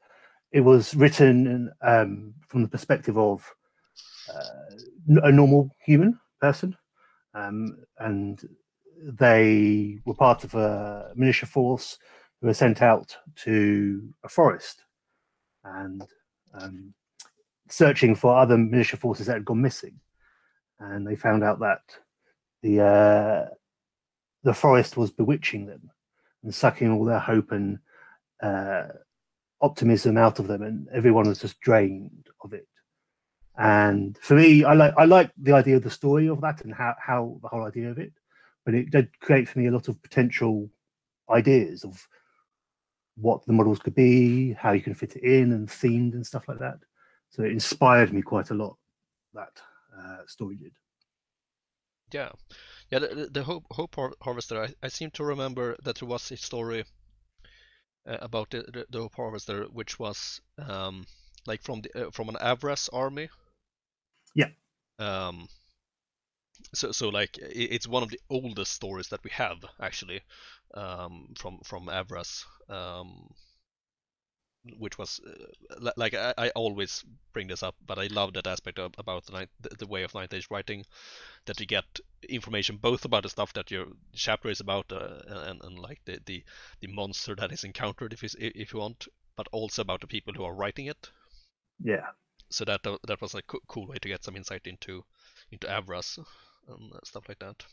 it was written from the perspective of a normal human person, and they were part of a militia force who were sent out to a forest and searching for other militia forces that had gone missing. And they found out that the forest was bewitching them and sucking all their hope and optimism out of them, and everyone was just drained of it. And for me, I like the idea of the story of that and how the whole idea of it, but it did create for me a lot of potential ideas of what the models could be, how you can fit it in, and themed and stuff like that. So it inspired me quite a lot. That story did. Yeah. The Hope Harvester. I seem to remember that there was a story about the Hope Harvester, which was like from an Avras army. Yeah. So like it's one of the oldest stories that we have actually, from Avras, which was like I always bring this up, but I love that aspect about the way of Ninth Age writing, that you get information both about the stuff that your chapter is about, and like the monster that is encountered, if you want, but also about the people who are writing it. Yeah. So that was a cool way to get some insight into Avras and stuff like that.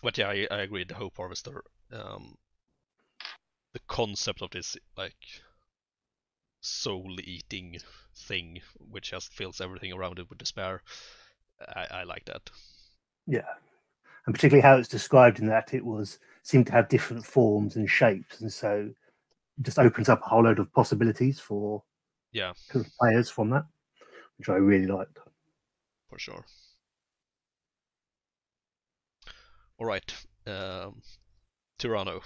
But yeah, I agree. The Hope Harvester, the concept of this like soul-eating thing, which just fills everything around it with despair. I like that. Yeah, and particularly how it's described in that it seemed to have different forms and shapes, and so it just opens up a whole load of possibilities for players from that, which I really liked. For sure. All right, Tyranno.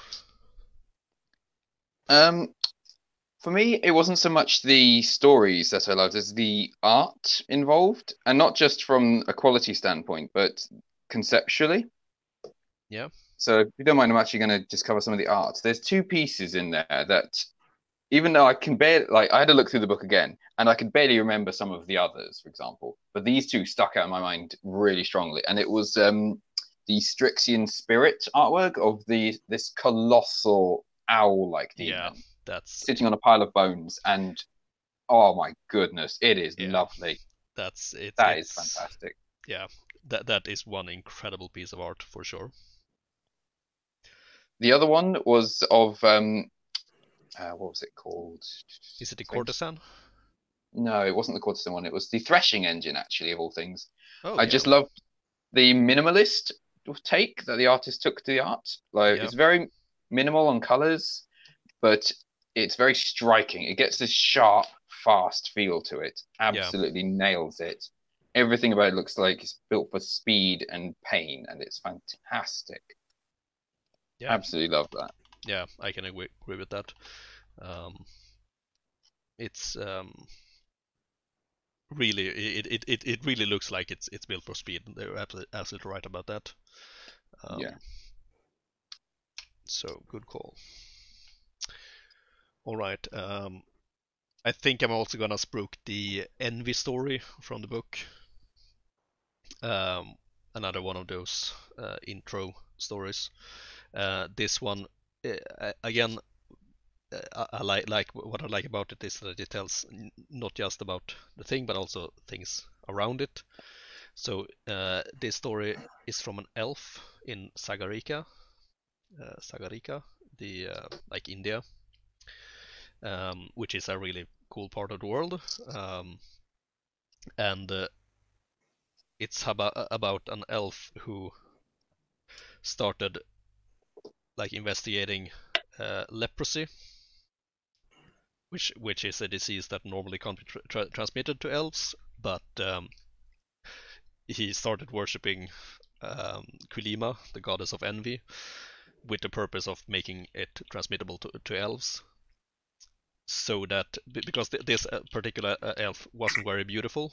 For me, it wasn't so much the stories that I loved as the art involved, and not just from a quality standpoint, but conceptually. Yeah. So if you don't mind, I'm actually going to just cover some of the art. There's two pieces in there that, even though I can barely, like, I had to look through the book again, and I could barely remember some of the others, for example. But these two stuck out in my mind really strongly, and it was the Strixien spirit artwork of this colossal owl-like demon. Yeah, that's sitting on a pile of bones, and oh my goodness, it is Yeah. lovely. that's it. That It's is fantastic. Yeah, that is one incredible piece of art for sure. The other one was of what was it called? Is it the courtesan? No, it wasn't the courtesan one. It was the threshing engine, actually, of all things. Oh, I yeah. just loved the minimalist take that the artist took to the art. Like, Yeah. it's very minimal on colors, but it's very striking. It gets this sharp, fast feel to it. Absolutely nails it. Everything about it looks like it's built for speed and pain, and it's fantastic. Yeah, Absolutely love that. yeah, I can agree with that. It's really it really looks like it's built for speed. They're absolutely right about that. Yeah. So good call. All right. I think I'm also gonna spruik the envy story from the book. Another one of those intro stories. This one, again, I like what I like about it is that it tells not just about the thing, but also things around it. So this story is from an elf in Sagarika, the like India, which is a really cool part of the world, and it's about an elf who started like investigating leprosy, which is a disease that normally can't be transmitted to elves, but he started worshipping Kulima, the goddess of envy, with the purpose of making it transmittable to elves. So that because this particular elf wasn't very beautiful,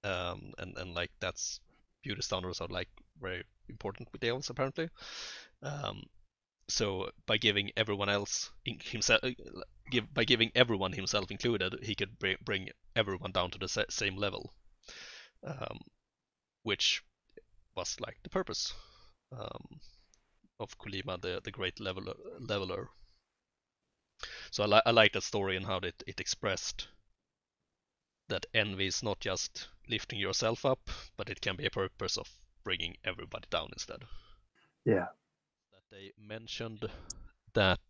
and like that's beauty standards are like very important with the elves apparently. So by giving everyone else himself, by giving everyone himself included, he could bring everyone down to the same level, which was like the purpose of Kulima, the great leveler. So I like that story and how it expressed that envy is not just lifting yourself up, but it can be a purpose of bringing everybody down instead. Yeah. That they mentioned that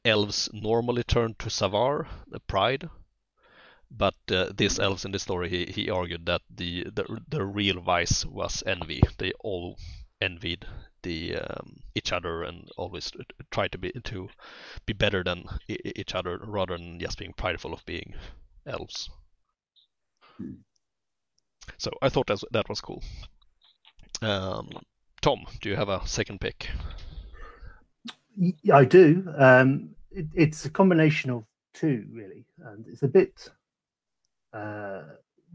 elves normally turn to Savar, the pride, but this elves in the story, he argued that the real vice was envy. They all envied each other and always tried to be better than each other rather than just being prideful of being elves. So I thought that was cool. Tom, do you have a second pick? I do. It's a combination of two, really, and it's a bit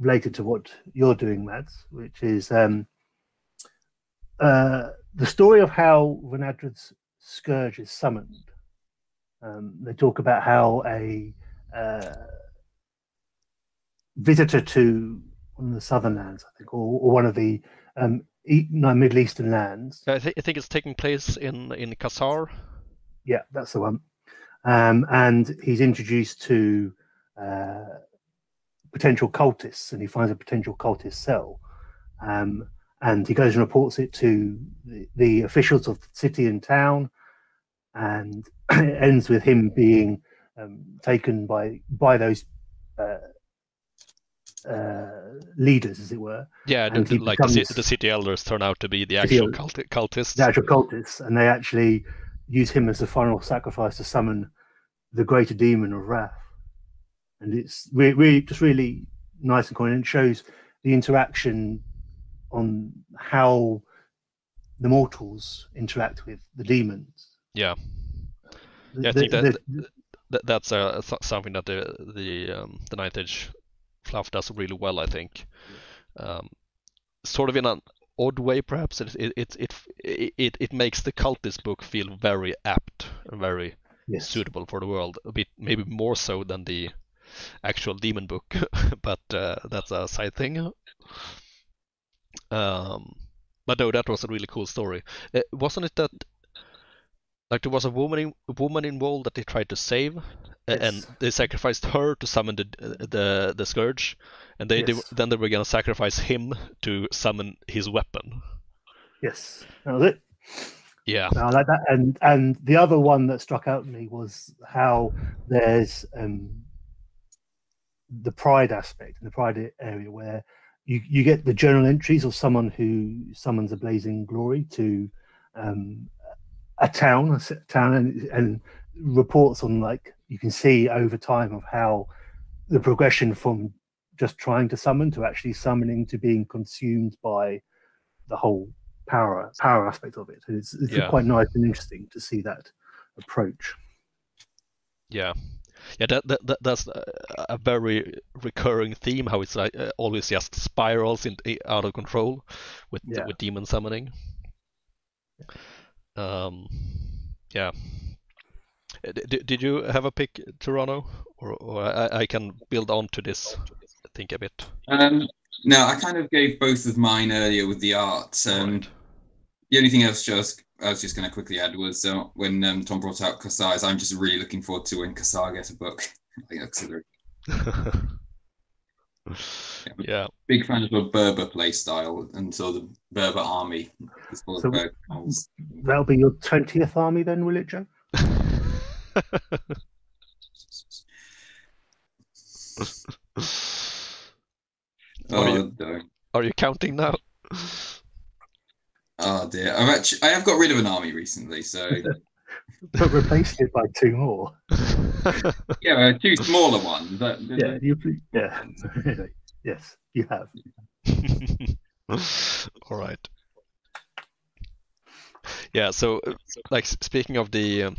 related to what you're doing, Mads, which is the story of how Vanadrad's scourge is summoned. They talk about how a visitor to one of the southern lands, I think, or one of the Middle Eastern lands. I think it's taking place in Khazar. Yeah, that's the one. And he's introduced to potential cultists, and he finds a potential cultist cell. And he goes and reports it to the officials of the city and town, and it ends with him being taken by those leaders, as it were. Yeah, the city elders turn out to be the actual cultists. The actual cultists, and they actually use him as the final sacrifice to summon the greater demon of wrath. And it's really nice and cool, and it shows the interaction on how the mortals interact with the demons. Yeah. Yeah, I think that's something that the Ninth Age fluff does really well. I think, sort of in an odd way, perhaps it makes the cultist book feel very apt and very suitable for the world. A bit, maybe more so than the actual demon book, but that's a side thing. But no, that was a really cool story. Wasn't it that like there was a woman involved that they tried to save, and they sacrificed her to summon the scourge, and then they were gonna sacrifice him to summon his weapon. Yes, that was it. Yeah, I like that. And the other one that struck out to me was how there's the pride aspect in the pride area, where you get the journal entries of someone who summons a blazing glory to a town, and reports on, like, you can see over time of how the progression from just trying to summon to actually summoning to being consumed by the whole power aspect of it. It's quite nice and interesting to see that approach. Yeah, that's a very recurring theme. How it's like always just spirals out of control with demon summoning. Yeah. Did you have a pick, Tyranno, or I can build on to this? I think a bit. No, I kind of gave both of mine earlier with the art. Right. The only thing I was just going to quickly add was when Tom brought out Kassar's, I'm just really looking forward to when Kassar gets a book. Yeah. Big fan of the Berber play style, and so the Berber army is full of that'll be your 20th army then, will it, Joe? Are you counting now? Oh dear! I have got rid of an army recently, so. But replaced it by 2 more. Yeah, 2 smaller ones. But, yes, you have. All right. Yeah. So, like, speaking of the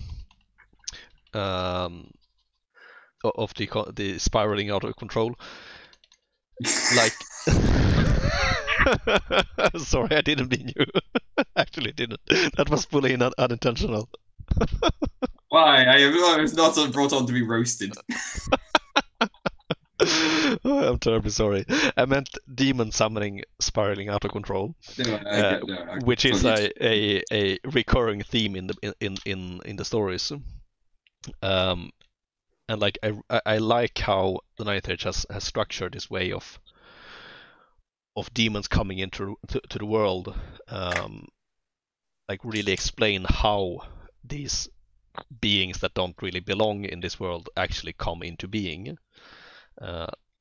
spiraling out of control, like. Sorry, I didn't mean you. Actually, didn't. That was fully unintentional. Why? I was not brought on to be roasted. I'm terribly sorry. I meant demon summoning spiraling out of control, which is a recurring theme in the stories. And like I like how the Ninth Age has structured this way of demons coming into the world, like really explain how these beings that don't really belong in this world actually come into being.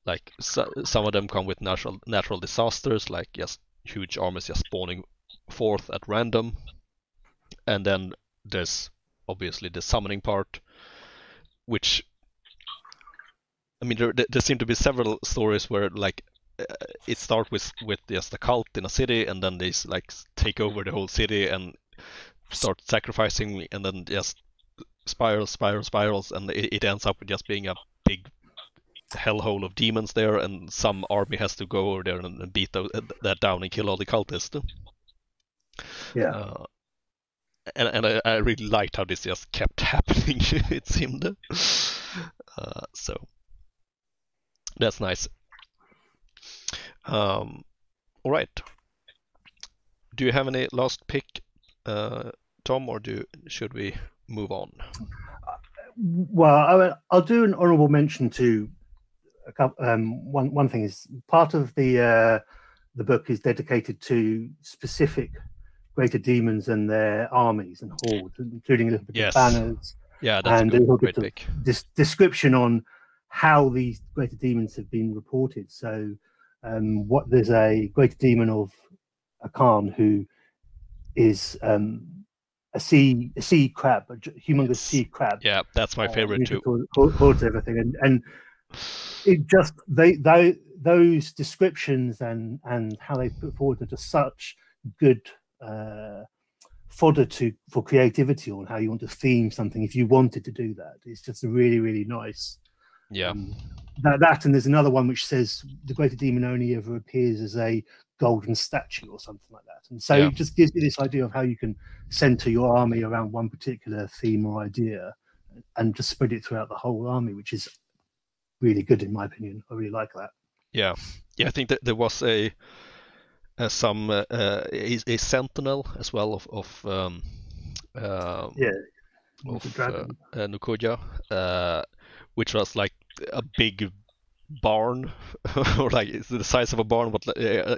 Like some of them come with natural disasters, like just huge armies just spawning forth at random, and then there's obviously the summoning part, which I mean there seem to be several stories where like it starts with just a cult in a city, and then they like take over the whole city and start sacrificing, and then just spirals, and it ends up with just being a big hellhole of demons there, and some army has to go over there and beat that down and kill all the cultists. Yeah. And I really liked how this just kept happening. It seemed. So that's nice. All right. Do you have any last pick, Tom, or should we move on? Well, I'll do an honourable mention to a couple. One thing is part of the book is dedicated to specific greater demons and their armies and hordes, including a little bit of banners. Yeah, that's and a little great bit pick. This description on how these greater demons have been reported. So, there's a greater demon of Akan who is a sea crab, a humongous sea crab. Yeah, that's my favorite too. Hordes everything, and it just those descriptions and how they put forward are just such good fodder for creativity on how you want to theme something if you wanted to do that. It's just a really, really nice. Yeah. That and there's another one which says the greater demon only ever appears as a golden statue or something like that. And so it just gives you this idea of how you can center your army around one particular theme or idea and just spread it throughout the whole army, which is really good in my opinion. I really like that. Yeah, I think that there was a sentinel as well of Nukoja, which was like a big barn, or like it's the size of a barn, but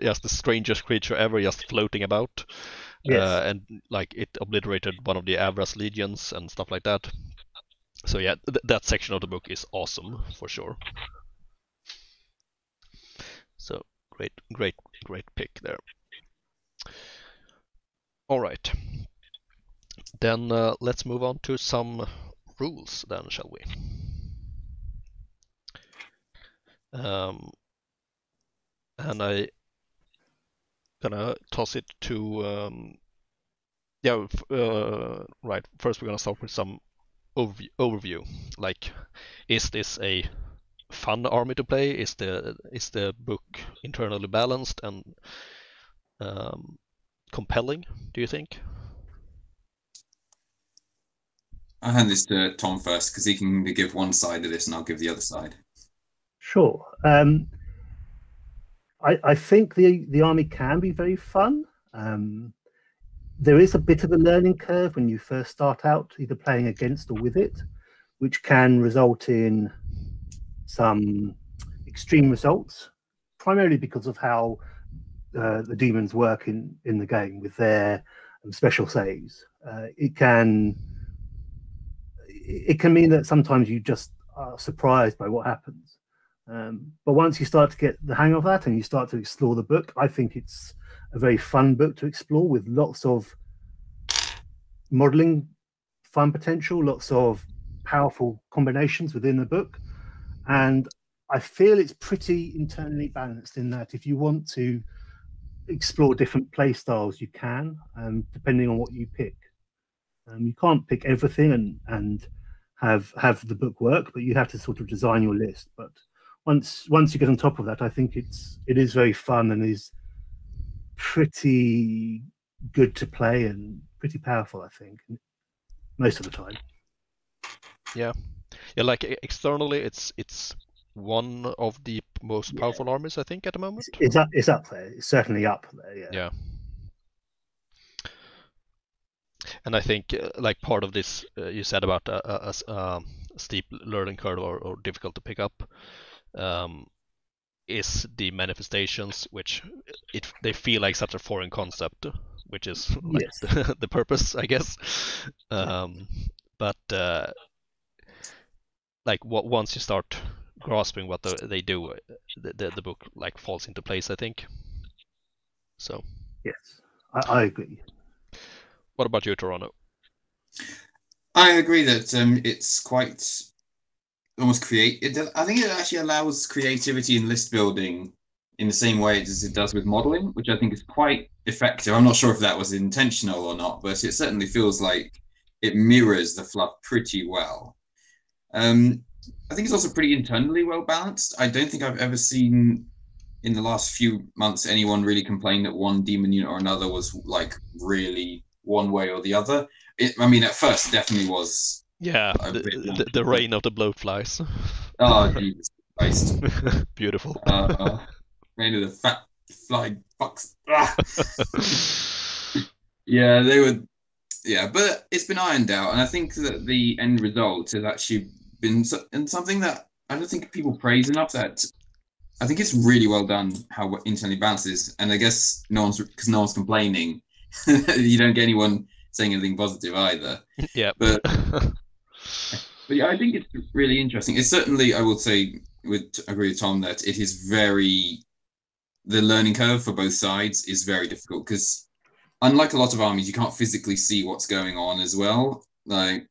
just the strangest creature ever, just floating about. Yes. And like it obliterated one of the Avras legions and stuff like that. So yeah, that section of the book is awesome for sure. So great pick there. All right, then let's move on to some rules then, shall we? And I gonna toss it to right. First, we're gonna start with some overview. Like, is this a fun army to play? Is the book internally balanced and compelling, do you think? I'll hand this to Tom first because he can give one side of this and I'll give the other side. Sure. I think the army can be very fun. There is a bit of a learning curve when you first start out, either playing against or with it, which can result in some extreme results, primarily because of how the demons work in the game with their special saves. It can mean that sometimes you just are surprised by what happens. But once you start to get the hang of that and you start to explore the book, I think it's a very fun book to explore with lots of modeling fun potential, lots of powerful combinations within the book. And I feel it's pretty internally balanced in that if you want to explore different play styles, you can, depending on what you pick. You can't pick everything and have the book work, but you have to sort of design your list. But once you get on top of that, I think it is very fun and is pretty good to play and pretty powerful, I think, most of the time. Yeah, like externally it's one of the most powerful armies, I think, at the moment. It's up there. It's certainly up there. Yeah. And I think like part of this you said about a steep learning curve or difficult to pick up is the manifestations, which they feel like such a foreign concept, which is like the purpose, I guess. But like once you start grasping what they do, the book like falls into place, I think. So yes, I agree. What about you, Tyranno? I agree that it's quite almost I think it actually allows creativity in list building in the same way as it does with modeling, which I think is quite effective. I'm not sure if that was intentional or not, but it certainly feels like it mirrors the fluff pretty well. I think it's also pretty internally well balanced. I don't think I've ever seen in the last few months anyone really complain that one demon unit or another was like really one way or the other. I mean, at first definitely was. Yeah, the reign of the blowflies. Oh, Jesus Christ. Beautiful. Reign of the fat flying fucks. Yeah, they were. Yeah, but it's been ironed out, and I think that the end result has actually been something that I don't think people praise enough. That I think it's really well done how internally balanced it is, and I guess no one's complaining. You don't get anyone saying anything positive either. Yeah, but yeah, I think it's really interesting. It's certainly, I would say, agree with Tom that it is the learning curve for both sides is very difficult because unlike a lot of armies, you can't physically see what's going on as well. Like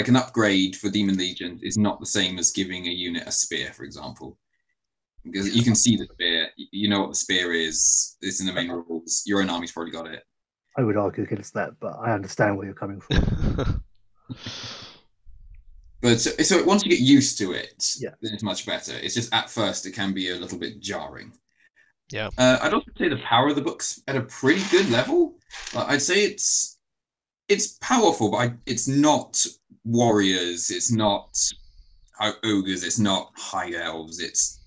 an upgrade for Daemon Legions is not the same as giving a unit a spear, for example. Because you can see the spear, you know what the spear is. It's in the main rules. Your own army's probably got it. I would argue against that, but I understand where you're coming from. But so once you get used to it, Yeah. then it's much better. It's just at first it can be a little bit jarring. Yeah. I'd also say the power of the book's at a pretty good level. I'd say it's powerful, but it's not warriors. It's not ogres. It's not high elves. It's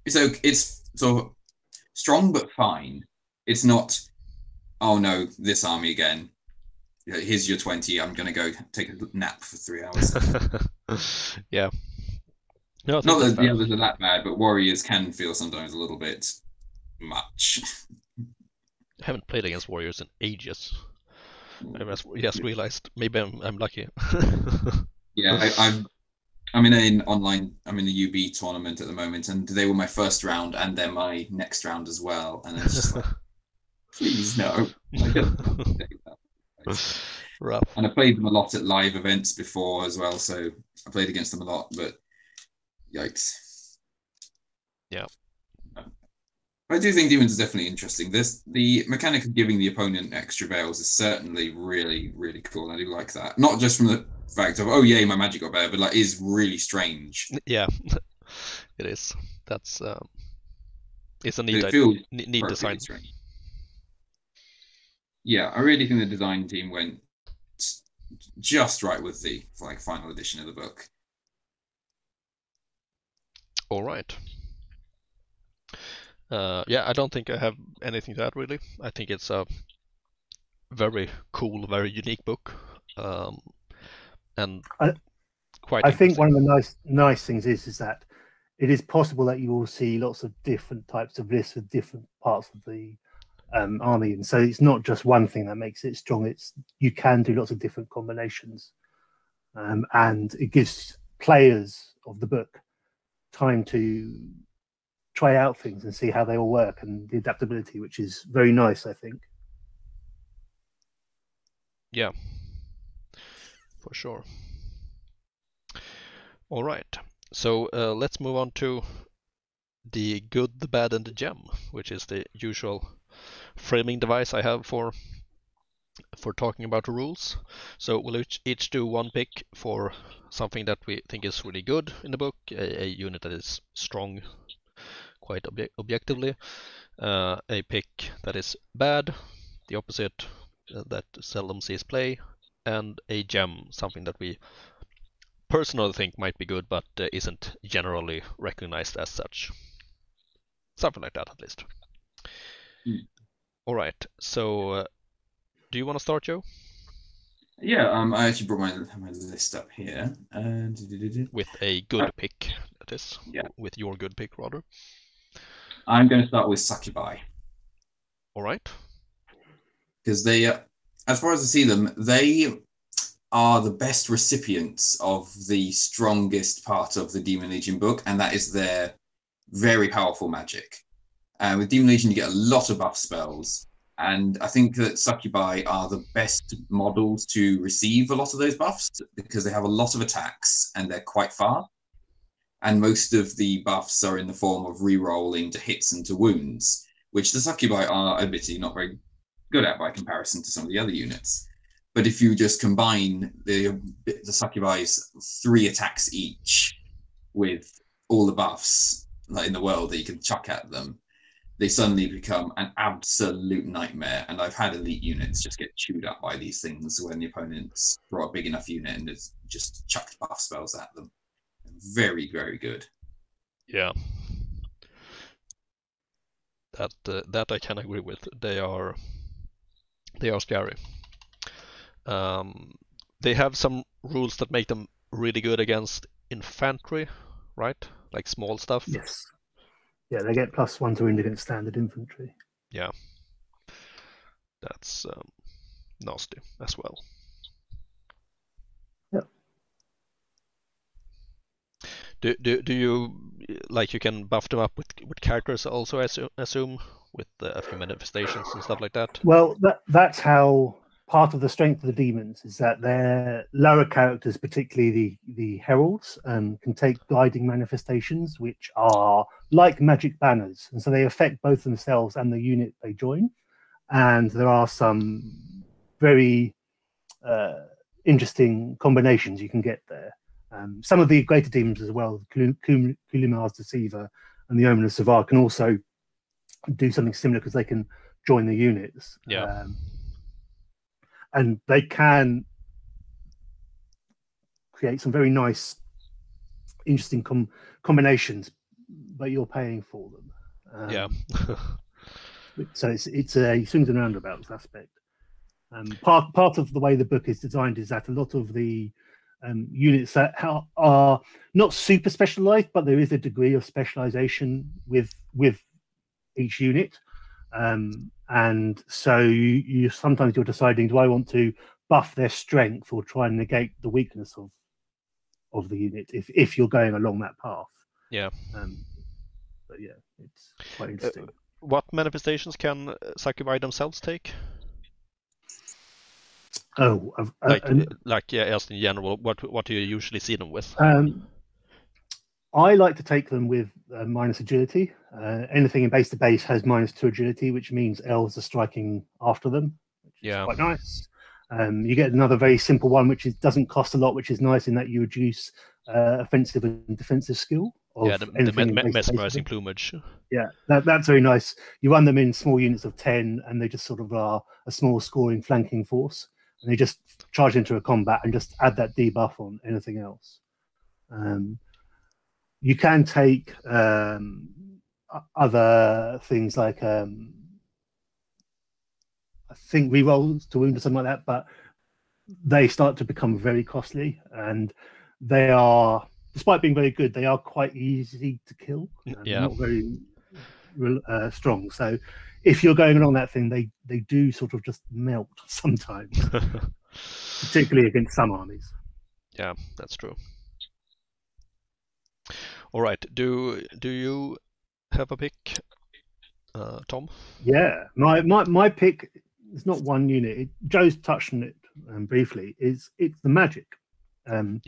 sort of strong but fine. It's not, oh no, this army again. Here's your 20. I'm going to go take a nap for 3 hours. Yeah. No, Not that the others are that bad, but warriors can feel sometimes a little bit much. I haven't played against warriors in ages. I just realized maybe I'm lucky. Yeah, I'm in an online. I'm in the UB tournament at the moment, and they were my first round, and they're my next round as well. And it's just like, please no. Rough. And I played them a lot at live events before as well, so I played against them a lot. But yikes. Yeah. I do think Demons is definitely interesting. The mechanic of giving the opponent extra veils is certainly really, really cool. And I do like that. Not just from the fact of, oh yay, my magic got better, but like is really strange. Yeah, it is. That's it's a neat design. Strange. Yeah, I really think the design team went just right with the final edition of the book. All right. Yeah, I don't think I have anything to add really. I think it's a very cool, very unique book, and quite. I think one of the nice things is that it is possible that you will see lots of different types of lists with different parts of the army, and so it's not just one thing that makes it strong. You can do lots of different combinations, and it gives players of the book time to try out things and see how they all work, and the adaptability, which is very nice, I think. Yeah, for sure. All right, so let's move on to the good, the bad, and the gem, which is the usual framing device I have for talking about the rules. So we'll each do one pick for something that we think is really good in the book, a unit that is strong quite objectively, a pick that is bad, the opposite, that seldom sees play, and a gem, something that we personally think might be good but isn't generally recognized as such. Something like that, at least. All right, so do you want to start, Joe? Yeah, I actually brought my list up here. With a good pick, that is. Yeah. With your good pick, rather. I'm going to start with Succubi. All right. Because they, as far as I see them, they are the best recipients of the strongest part of the Daemon Legion book, and that is their very powerful magic. With Daemon Legion, you get a lot of buff spells, and I think that Succubi are the best models to receive a lot of those buffs because they have a lot of attacks and they're quite fast. And most of the buffs are in the form of re-rolling to hits and to wounds, which the Succubi are admittedly not very good at by comparison to some of the other units. But if you just combine the Succubi's 3 attacks each with all the buffs in the world that you can chuck at them, they suddenly become an absolute nightmare. And I've had elite units just get chewed up by these things when the opponents brought a big enough unit and just chucked buff spells at them. Very, very good. Yeah. That I can agree with. They are scary. They have some rules that make them really good against infantry, right? Like small stuff. Yes. Yeah, they get +1 to wound against standard infantry. Yeah. That's nasty as well. Yeah. Do you you can buff them up with characters also, I assume, with a few manifestations and stuff like that? Well, that's how part of the strength of the demons is that their lower characters, particularly the heralds, can take guiding manifestations, which are like magic banners, and so they affect both themselves and the unit they join. And there are some very interesting combinations you can get there. Some of the greater demons as well, Kulimar's Deceiver and the Omen of Savar, can also do something similar because they can join the units. Yeah. And they can create some very nice, interesting combinations, but you're paying for them. Yeah. So it's a swings and roundabouts aspect. Part of the way the book is designed is that a lot of the units that are not super specialized, but there is a degree of specialization with each unit. And so you sometimes you're deciding, do I want to buff their strength or try and negate the weakness of the unit if you're going along that path? Yeah. But yeah, it's quite interesting. What manifestations can Sakurai themselves take? As in general, what do you usually see them with? I like to take them with minus agility. Anything in base to base has -2 agility, which means elves are striking after them, which is quite nice. You get another very simple one, which doesn't cost a lot, which is nice in that you reduce offensive and defensive skill. The mesmerizing plumage. Yeah, that's very nice. You run them in small units of 10, and they just sort of are a small scoring flanking force, and they just charge into a combat and just add that debuff on anything else. You can take other things like I think rerolls to wound or something like that, but they start to become very costly, and they are, despite being very good, they are quite easy to kill. Not very strong. So if you're going along that thing, they do sort of just melt sometimes, particularly against some armies. Yeah, that's true. All right. Do you have a pick, Tom? Yeah, my pick is not one unit. Joe's touched on it briefly. It's the magic. And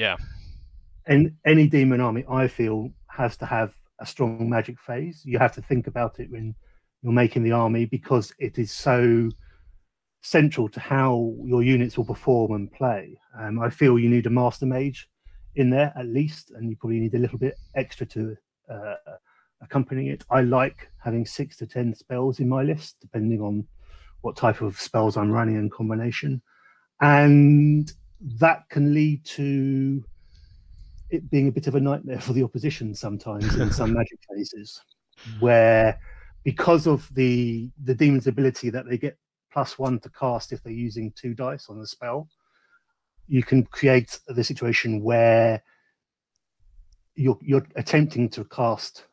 any demon army, I feel, has to have a strong magic phase. You have to think about it when you're making the army, because it is so central to how your units will perform and play. I feel you need a master mage in there at least, and you probably need a little bit extra to accompany it. I like having 6 to 10 spells in my list, depending on what type of spells I'm running in combination, and that can lead to it being a bit of a nightmare for the opposition sometimes in some magic phases, where because of the demon's ability that they get +1 to cast if they're using 2 dice on the spell, you can create the situation where you're attempting to cast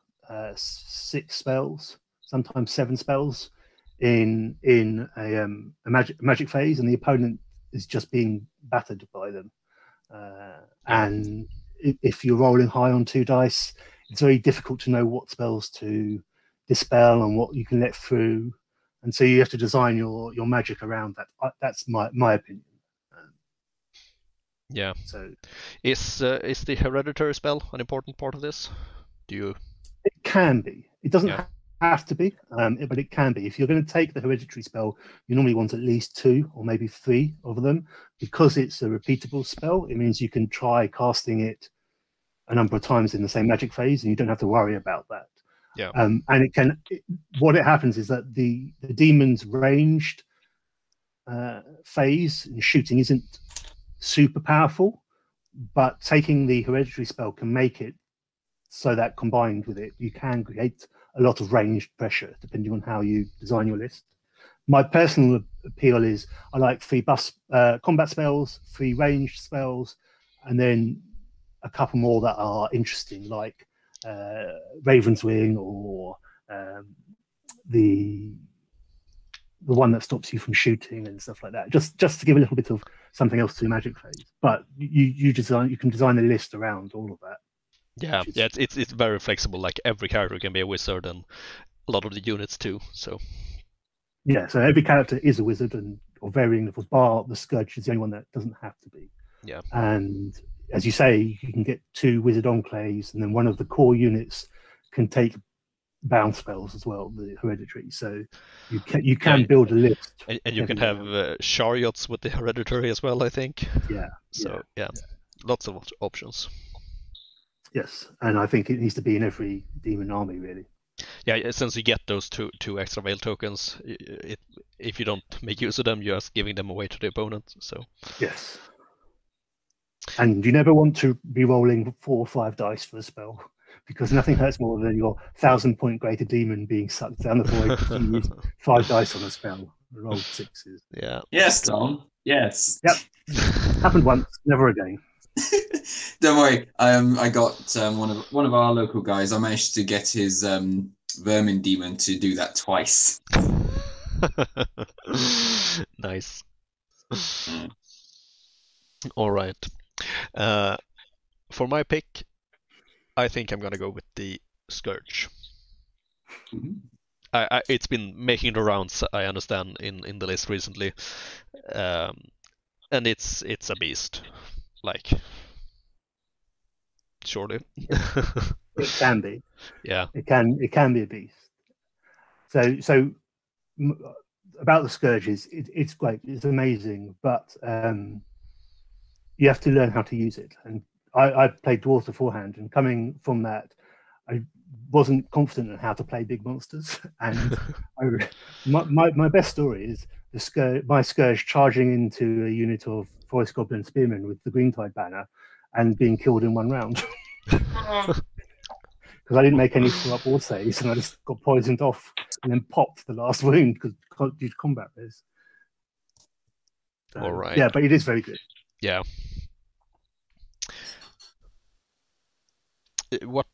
6 spells, sometimes 7 spells in a magic phase, and the opponent is just being battered by them. And if you're rolling high on 2 dice, it's very difficult to know what spells to dispel and what you can let through, and so you have to design your magic around that. That's my opinion. Yeah. So is the hereditary spell an important part of this? It can be. It doesn't have to be, but it can be. If you're going to take the hereditary spell, you normally want at least 2 or maybe 3 of them, because it's a repeatable spell. It means you can try casting it a number of times in the same magic phase, and you don't have to worry about that. Yeah. And what happens is that the demon's ranged phase in shooting isn't super powerful, but taking the hereditary spell can make it so that combined with it, you can create a lot of ranged pressure depending on how you design your list. My personal appeal is I like 3 combat spells, 3 ranged spells, and then a couple more that are interesting, like Raven's Wing, or the one that stops you from shooting and stuff like that, just to give a little bit of something else to the magic phase. But you can design the list around all of that. Yeah, it's very flexible. Like every character can be a wizard, and a lot of the units too. So yeah, so every character is a wizard, and or varying levels, bar the Scourge is the only one that doesn't have to be. Yeah. And as you say, you can get 2 Wizard Enclaves, and then one of the core units can take bound spells as well, the hereditary. So you can build a list, and you can have chariots with the hereditary as well, I think. Yeah. So yeah, lots of options. Yes, and I think it needs to be in every demon army, really. Yeah, since you get those two extra veil tokens, if you don't make use of them, you're just giving them away to the opponent. So yes, and you never want to be rolling 4 or 5 dice for a spell, because nothing hurts more than your 1,000-point greater demon being sucked down the void because you used 5 dice on a spell, rolled 6s. Yeah. Yes, Tom. Yes. Yep. Happened once, never again. Don't worry. I got one of our local guys. I managed to get his vermin demon to do that twice. Nice. All right. For my pick, I think I'm gonna go with the Scourge. Mm-hmm. It's been making the rounds, I understand, in the list recently, and it's a beast. Like, surely. It can be. Yeah. It can be a beast. So about the Scourges, it's great. It's amazing, but you have to learn how to use it. And I played Dwarves beforehand, and coming from that, I wasn't confident in how to play big monsters. And my best story is my Scourge charging into a unit of Forest Goblin Spearmen with the Greentide banner and being killed in 1 round. Because I didn't make any follow-up or saves, and I just got poisoned off and then popped the last wound due to combat res. All right. Yeah, but it is very good. Yeah. What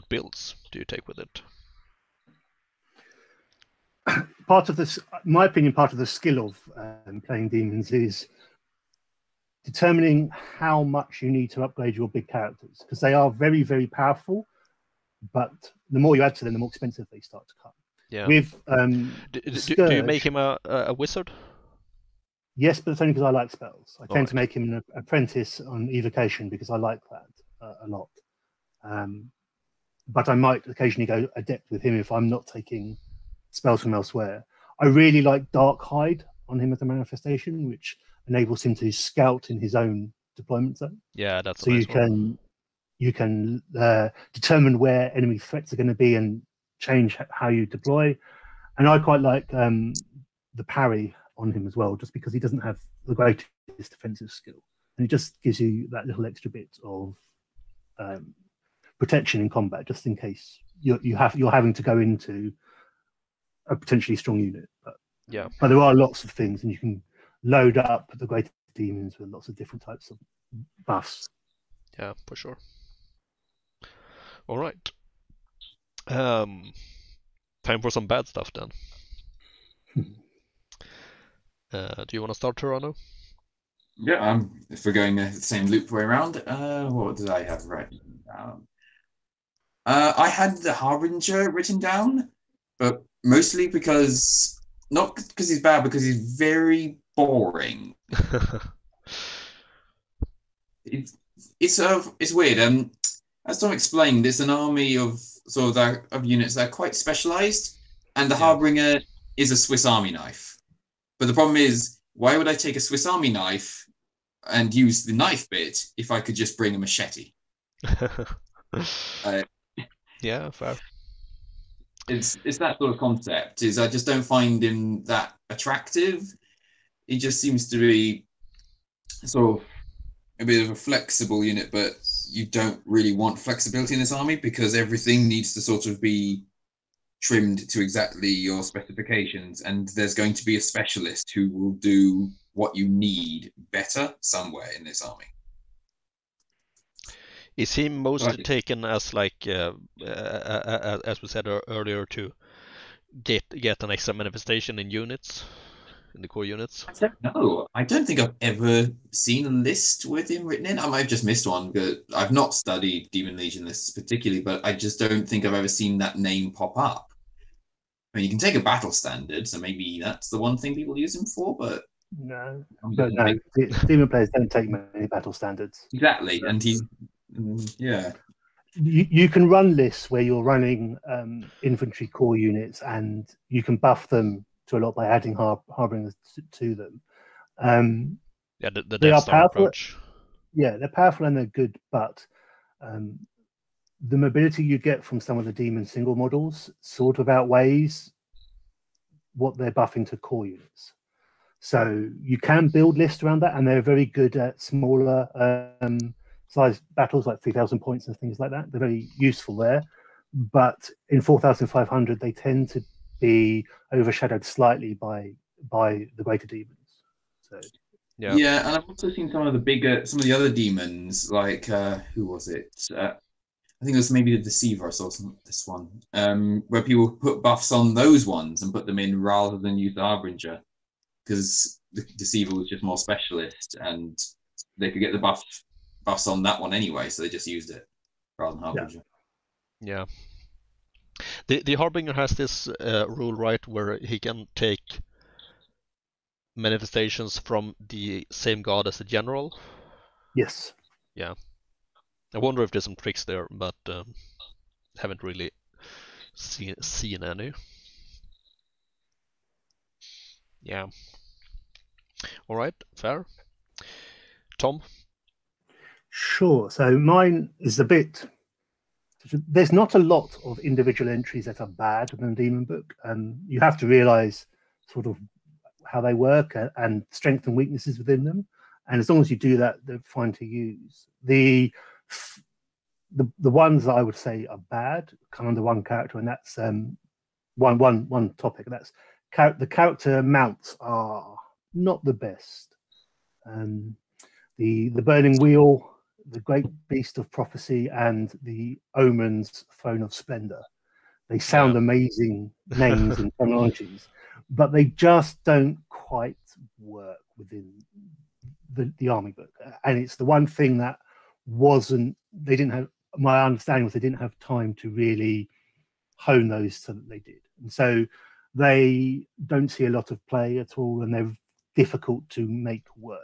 builds do you take with it? Part of this, in my opinion, part of the skill of playing demons is determining how much you need to upgrade your big characters, because they are very, very powerful, but the more you add to them, the more expensive they start to come. Yeah. With do you make him a wizard? Yes, but it's only because I like spells. I tend right. to make him an apprentice on evocation because I like that a lot. But I might occasionally go adept with him if I'm not taking spells from elsewhere. I really like Dark Hide on him as a manifestation, which enables him to scout in his own deployment zone. Yeah, that's so a nice you can determine where enemy threats are going to be and change how you deploy. And I quite like the parry on him as well, just because he doesn't have the greatest defensive skill, and it just gives you that little extra bit of protection in combat, just in case you're having to go into a potentially strong unit. But there are lots of things, and you can load up the greater demons with lots of different types of buffs. Yeah, for sure. All right. Time for some bad stuff then. Do you want to start, Tyranno? Yeah, if we're going the same loop way around, what did I have written down? I had the Harbinger written down, but mostly not because he's bad, because he's very boring. It's weird. As Tom explained, it's an army of of units that are quite specialized, and the Harbinger is a Swiss Army knife. But the problem is, why would I take a Swiss Army knife and use the knife bit if I could just bring a machete? Yeah, fair. It's that sort of concept. I just don't find him that attractive. He just seems to be sort of a bit of a flexible unit, but you don't really want flexibility in this army because everything needs to sort of be trimmed to exactly your specifications, and there's going to be a specialist who will do what you need better somewhere in this army. Is he mostly taken as like, as we said earlier, to get an extra manifestation in units, in the core units? I don't know. I don't think I've ever seen a list with him written in. I might have just missed one, but I've not studied Demon Legion lists particularly, but I just don't think I've ever seen that name pop up. I mean, you can take a battle standard, so maybe that's the one thing people use him for. But No, I'm but no, demon players don't take many battle standards. exactly, and he's yeah. You can run lists where you're running infantry core units, and you can buff them to a lot by adding harbingers to them. Yeah, the They Death are Star powerful. approach. Yeah, they're powerful and they're good, but the mobility you get from some of the demon single models sort of outweighs what they're buffing to core units. So you can build lists around that, and they're very good at smaller size battles like 3,000 points and things like that. They're very useful there. But in 4,500, they tend to be overshadowed slightly by the greater demons. So Yeah, and I've also seen some of the other demons, like who was it? I think it was maybe the Deceiver. I saw this one, where people put buffs on those ones and put them in rather than use the Harbinger, because the Deceiver was just more specialist, and they could get the buffs on that one anyway, so they just used it rather than Harbinger. Yeah. The Harbinger has this rule, right, where he can take manifestations from the same god as the general. yes. Yeah. I wonder if there's some tricks there, but haven't really seen any. Yeah. All right, fair. Tom? Sure. So mine is a bit. There's not a lot of individual entries that are bad in the Demon Book. You have to realize sort of how they work and strengths and weaknesses within them. And as long as you do that, they're fine to use. The ones that I would say are bad come under one character, and that's one topic. That's the character mounts are not the best. The Burning Wheel, the Great Beast of Prophecy, and the Omen's Throne of Splendor. They sound amazing names and terminologies, but they just don't quite work within the army book. And it's the one thing that they didn't have, my understanding was they didn't have time to really hone those so that they did. And so they don't see a lot of play at all, and they're difficult to make work.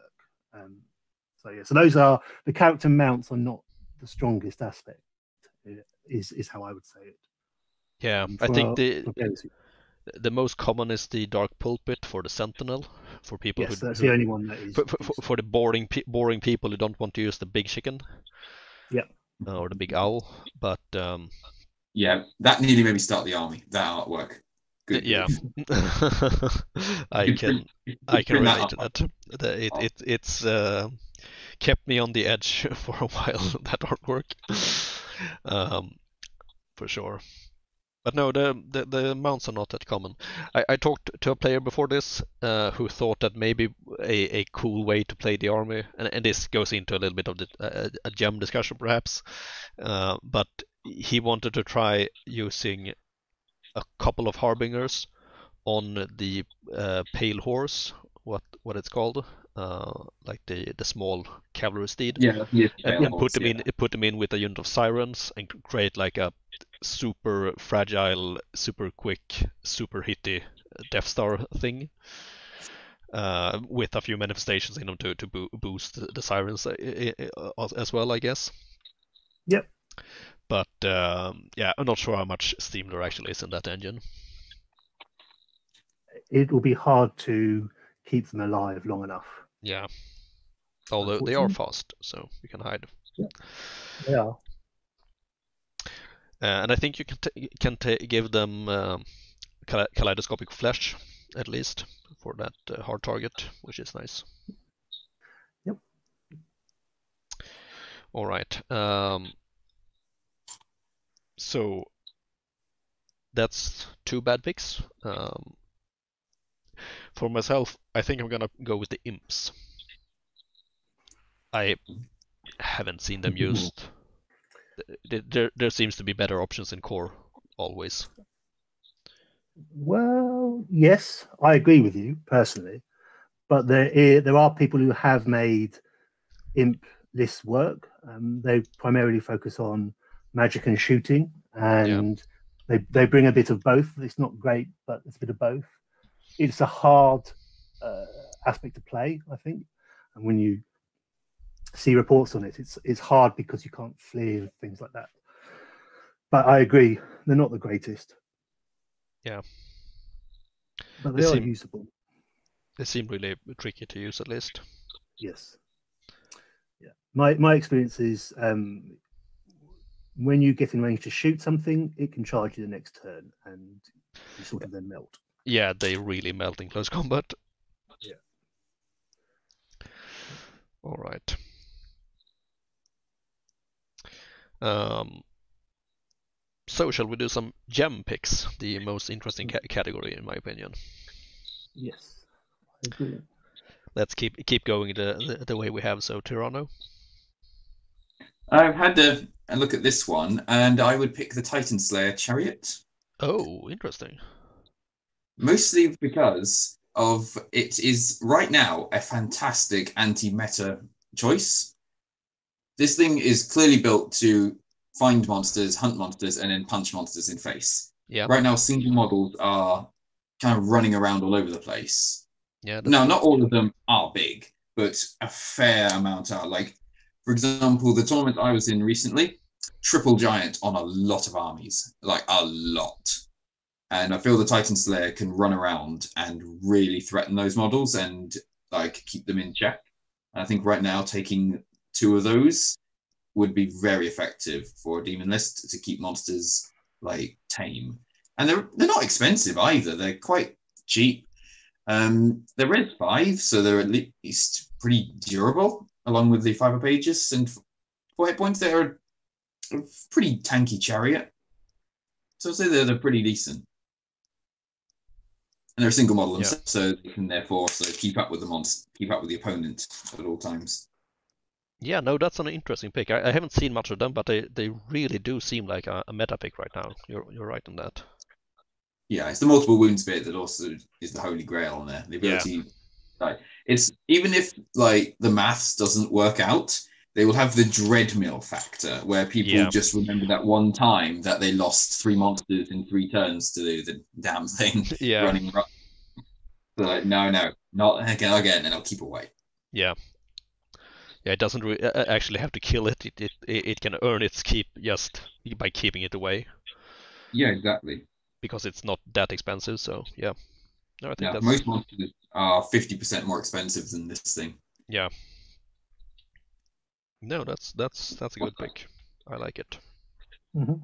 So those are the character mounts are not the strongest aspect. Is how I would say it. Yeah, I think the most common is the Dark Pulpit for the Sentinel, for people yes, that's the only one that is for the boring people who don't want to use the big chicken. Yeah. Or the big owl, but yeah, that nearly made me start the army. That artwork. Good. Yeah. I can relate to that. It's kept me on the edge for a while, that artwork. For sure. But no, the mounts are not that common. I talked to a player before this who thought that maybe a cool way to play the army, and this goes into a little bit of a gem discussion perhaps, but he wanted to try using a couple of harbingers on the pale horse, what it's called, like the small cavalry steed. Yeah, and put them in with a unit of sirens and create like a super fragile, super quick, super hitty Death Star thing, with a few manifestations in them to boost the sirens as well, I guess. Yep. But yeah, I'm not sure how much steam there actually is in that engine. It will be hard to keep them alive long enough. Yeah. Although they are fast, so you can hide. Yeah. They are. And I think you can give them kaleidoscopic flesh, at least, for that hard target, which is nice. Yep. All right. So that's 2 bad picks. For myself, I think I'm gonna go with the imps. I haven't seen them used. There seems to be better options in core always. Well, yes, I agree with you personally, but there are people who have made imp lists work. They primarily focus on magic and shooting, and They bring a bit of both. It's not great, but it's a bit of both. It's a hard aspect to play, I think, and when you see reports on it, it's hard because you can't flee and things like that. But I agree, they're not the greatest. Yeah, but they are usable. They seem really tricky to use, at least. Yes. Yeah. My experience is when you get in range to shoot something, it can charge you the next turn, and you sort of then melt. Yeah, they really melt in close combat. Yeah. All right. So shall we do some gem picks, the most interesting category in my opinion? Yes, I agree. Let's keep going the way we have. So Tyranno. I've had a look at this one, and I would pick the Titan Slayer Chariot. Oh, interesting. Mostly because of it is right now a fantastic anti-meta choice. This thing is clearly built to find monsters, hunt monsters, and then punch monsters in face. Yeah. Right now, single models are kind of running around all over the place. Yeah. Now, not all of them are big, but a fair amount are. Like, for example, the tournament I was in recently, triple giant on a lot of armies, like a lot. And I feel the Titan Slayer can run around and really threaten those models and like keep them in check. And I think right now taking 2 of those would be very effective for a demon list to keep monsters like tame. And they're not expensive either. They're quite cheap. They're res 5, so they're at least pretty durable, along with the 5 pages. And 4 hit points, they're a pretty tanky chariot. So I'd say they're pretty decent. And they're a single model themselves, so they can therefore also keep up with the monster, keep up with the opponent at all times. Yeah, no, that's an interesting pick. I haven't seen much of them, but they really do seem like a meta pick right now. You're right on that. Yeah, it's the multiple wounds bit that also is the holy grail on there. The ability, like, it's even if like the maths doesn't work out, they will have the dread mill factor where people just remember that one time that they lost 3 monsters in 3 turns to do the damn thing. Running. They're like, no, not again, and I'll keep away. Yeah. Yeah, it doesn't actually have to kill it. It can earn its keep just by keeping it away. Yeah, exactly. Because it's not that expensive, so yeah. No, I think that's... most monsters are 50% more expensive than this thing. Yeah. No, that's a good pick. I like it. Mm-hmm.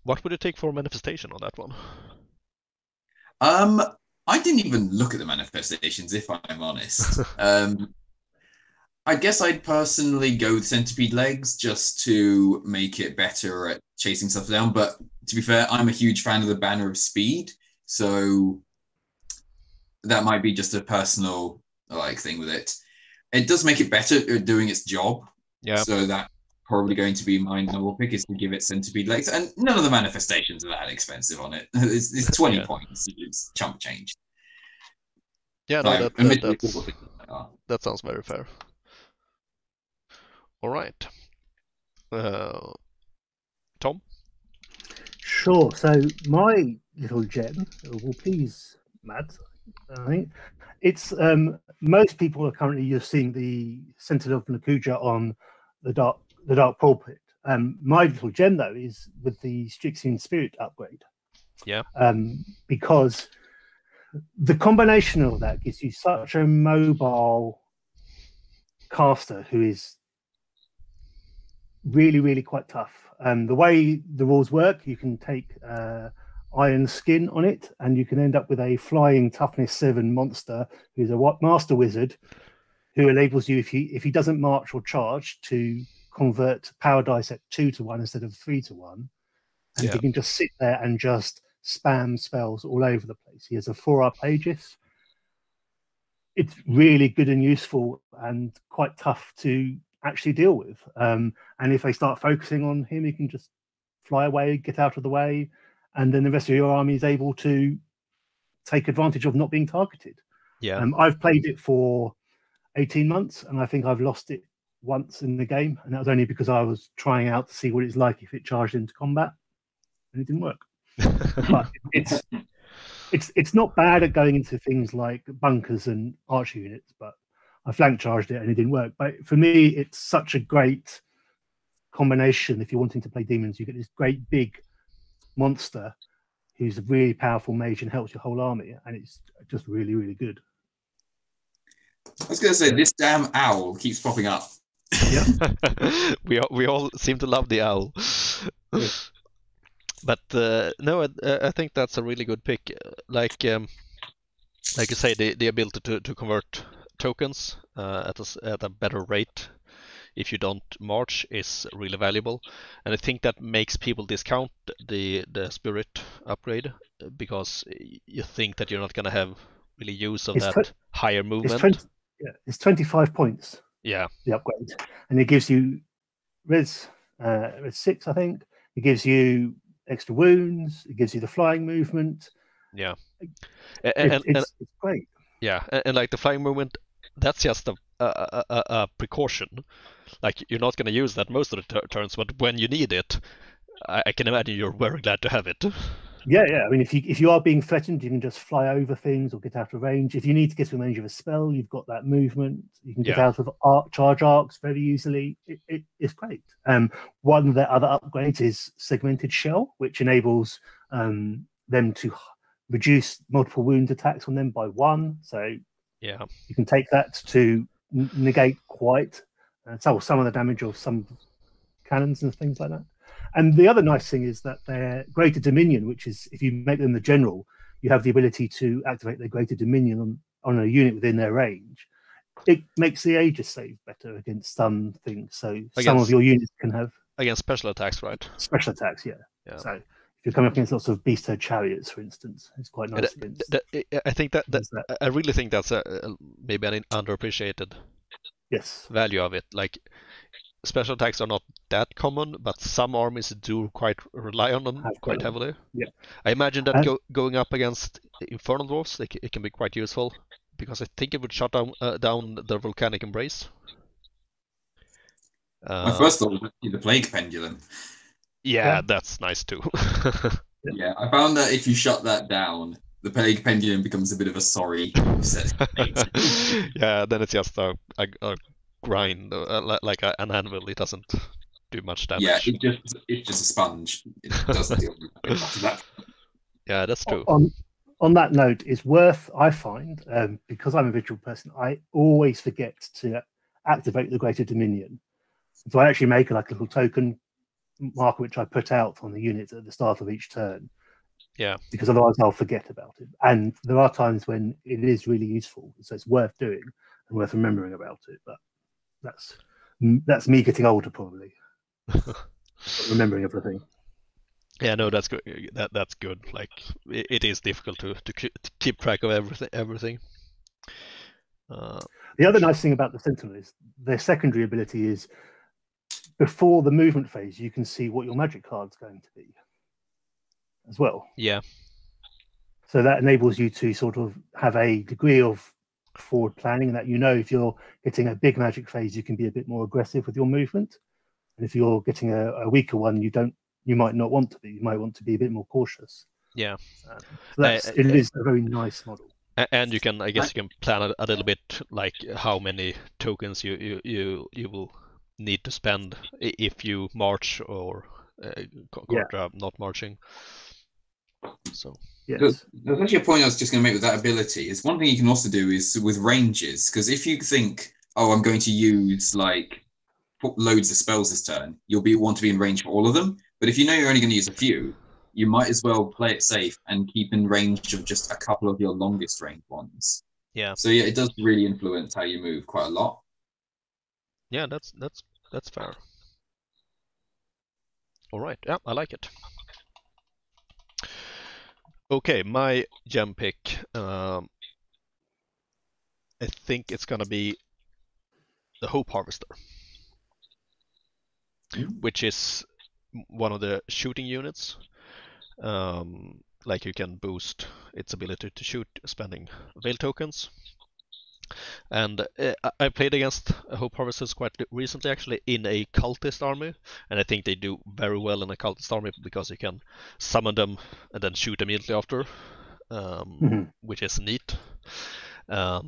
What would it take for manifestation on that one? I didn't even look at the manifestations, if I'm honest. I guess I'd personally go with centipede legs just to make it better at chasing stuff down. But to be fair, I'm a huge fan of the Banner of Speed, so that might be just a personal like thing with it. It does make it better at doing its job. Yeah. So that's probably going to be my number pick, is to give it centipede legs. And none of the manifestations are that expensive on it. It's 20 points. It's chump change. Yeah, no, that sounds very fair. All right. Tom? Sure. So my little gem will please Matt, I think. It's most people are currently using the Sentinel of Nakuja on the Dark Pulpit. My little gem though is with the Strixhaven Spirit upgrade. Yeah. Because the combination of that gives you such a mobile caster who is really, really quite tough. The way the rules work, you can take iron skin on it, and you can end up with a flying toughness 7 monster who's a master wizard who enables you, if he doesn't march or charge, to convert power dice at 2 to 1 instead of 3 to 1, and he can just sit there and just spam spells all over the place. He has a 4 Aegis. It's really good and useful and quite tough to actually deal with. And if they start focusing on him, he can just fly away, get out of the way, and then the rest of your army is able to take advantage of not being targeted. Yeah. I've played it for 18 months, and I think I've lost it once in the game, and that was only because I was trying out to see what it's like if it charged into combat, and it didn't work. But it's not bad at going into things like bunkers and archer units, but I flank charged it and it didn't work. But for me, it's such a great combination. If you're wanting to play demons, you get this great big monster who's a really powerful mage and helps your whole army, and it's just really, really good. I was going to say, this damn owl keeps popping up. Yeah. we all seem to love the owl. Yeah. But no, I think that's a really good pick. Like you say, the ability to convert tokens at a better rate if you don't march is really valuable, and I think that makes people discount the spirit upgrade because you think that you're not gonna have really use of that higher movement. It's 25 points. Yeah, the upgrade, and it gives you res 6, I think. It gives you extra wounds. It gives you the flying movement. Yeah, it's great. Yeah, and like the flying movement, that's just a precaution. Like you're not going to use that most of the turns, but when you need it, I can imagine you're very glad to have it. Yeah. I mean, if you are being threatened, you can just fly over things or get out of range. If you need to get to range of a spell, you've got that movement. You can get out of charge arcs very easily. It's great. One of the other upgrades is segmented shell, which enables them to reduce multiple wound attacks on them by 1. So you can take that to negate quite some of the damage of some cannons and things like that. And the other nice thing is that their greater dominion, which is if you make them the general, you have the ability to activate their greater dominion on a unit within their range. It makes the Aegis save better against some things. So some of your units can have against special attacks, right? Special attacks, yeah. So if you're coming up against lots of beast-herd chariots, for instance, it's quite nice. I think that I really think that's maybe an underappreciated value of it. Like special attacks are not that common, but some armies do quite rely on them quite heavily. Yeah, I imagine that going up against Infernal Dwarfs, it can be quite useful because I think it would shut down the Volcanic Embrace. My first thought was the Plague Pendulum. Yeah, that's nice too. Yeah, I found that if you shut that down, the Plague Pendulum becomes a bit of a sorry set. Yeah, then it's just a grind, like an anvil. It doesn't do much damage. Yeah, it's just a sponge. It doesn't deal with that. Yeah, that's true. On that note, it's worth, I find, because I'm a visual person, I always forget to activate the Greater Dominion. So I actually make a little token marker which I put out on the units at the start of each turn. Yeah. Because otherwise I'll forget about it. And there are times when it is really useful, so it's worth doing and worth remembering about it. But that's me getting older, probably. Remembering everything. Yeah, no, that's good. That's good. Like it is difficult to keep track of everything. The other nice thing about the Sentinel is their secondary ability is before the movement phase, you can see what your magic card's going to be as well. Yeah. So that enables you to sort of have a degree of forward planning, that if you're getting a big magic phase, you can be a bit more aggressive with your movement. And if you're getting a weaker one, you might not want to be. You might want to be a bit more cautious. Yeah. So it is a very nice model. And you can, I guess, you can plan a little bit like how many tokens you will need to spend if you march or contra not marching. So yes. There's actually a point I was just going to make with that ability. Is one thing you can also do is with ranges, because if you think, I'm going to use loads of spells this turn, you'll want to be in range for all of them. But if you know you're only going to use a few, you might as well play it safe and keep in range of just a couple of your longest range ones. Yeah. So yeah, it does really influence how you move quite a lot. Yeah, that's fair. All right. Yeah, I like it. Okay, my gem pick. I think it's gonna be the Hope Harvester, which is one of the shooting units. Like you can boost its ability to shoot spending Veil tokens. And I played against Hope Harvesters quite recently, actually, in a cultist army, and I think they do very well in a cultist army because you can summon them and then shoot immediately after, which is neat. But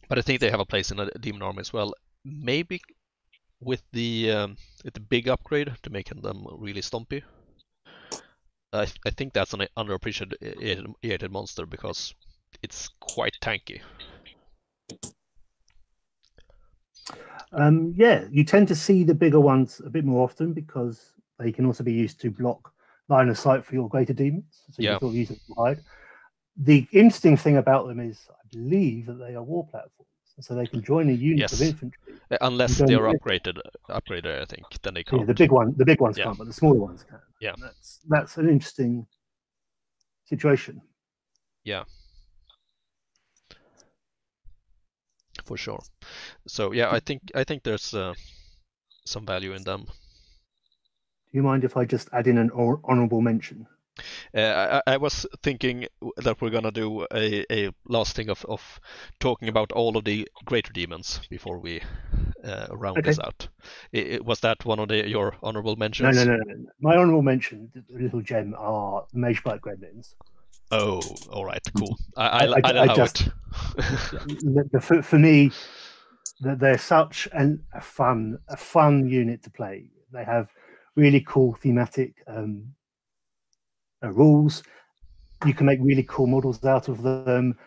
I think they have a place in a demon army as well. Maybe with the big upgrade to making them really stompy. I think that's an underappreciated monster because it's quite tanky. Yeah, you tend to see the bigger ones a bit more often because they can also be used to block line of sight for your greater demons. So you can sort of use it to hide. The interesting thing about them is, I believe that they are war platforms, so they can join a unit of infantry. Unless they are upgraded, I think, then they can't. Yeah, the big ones can't, but the smaller ones can. Yeah, and that's an interesting situation. Yeah, for sure. So yeah, I think there's some value in them. Do you mind if I just add in an honorable mention? I was thinking that we're gonna do a last thing of talking about all of the greater demons before we round this out. Was that one of your honorable mentions? No. My honorable mention, the little gem, are Magebite Gremlins. Oh, all right, cool. I just for me, they're such a fun unit to play. They have really cool thematic rules. You can make really cool models out of them,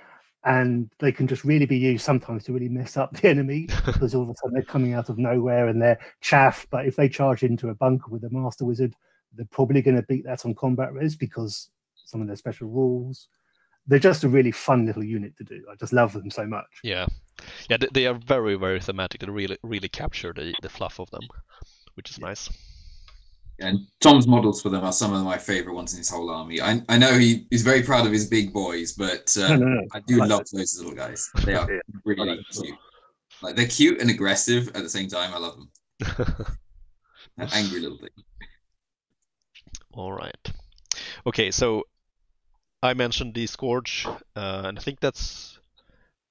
and they can just really be used sometimes to really mess up the enemy because all of a sudden they're coming out of nowhere and they're chaff. But if they charge into a bunker with a Master Wizard, they're probably going to beat that on combat res because some of their special rules. They're just a really fun little unit to do. I just love them so much. Yeah, they are very, very thematic. They really capture the fluff of them, which is nice. And Tom's models for them are some of my favorite ones in his whole army. I know he's very proud of his big boys, but I do love those little guys. They are really cute. Like, they're cute and aggressive at the same time. I love them. An angry little thing. All right. Okay, so I mentioned the Scourge, and I think that's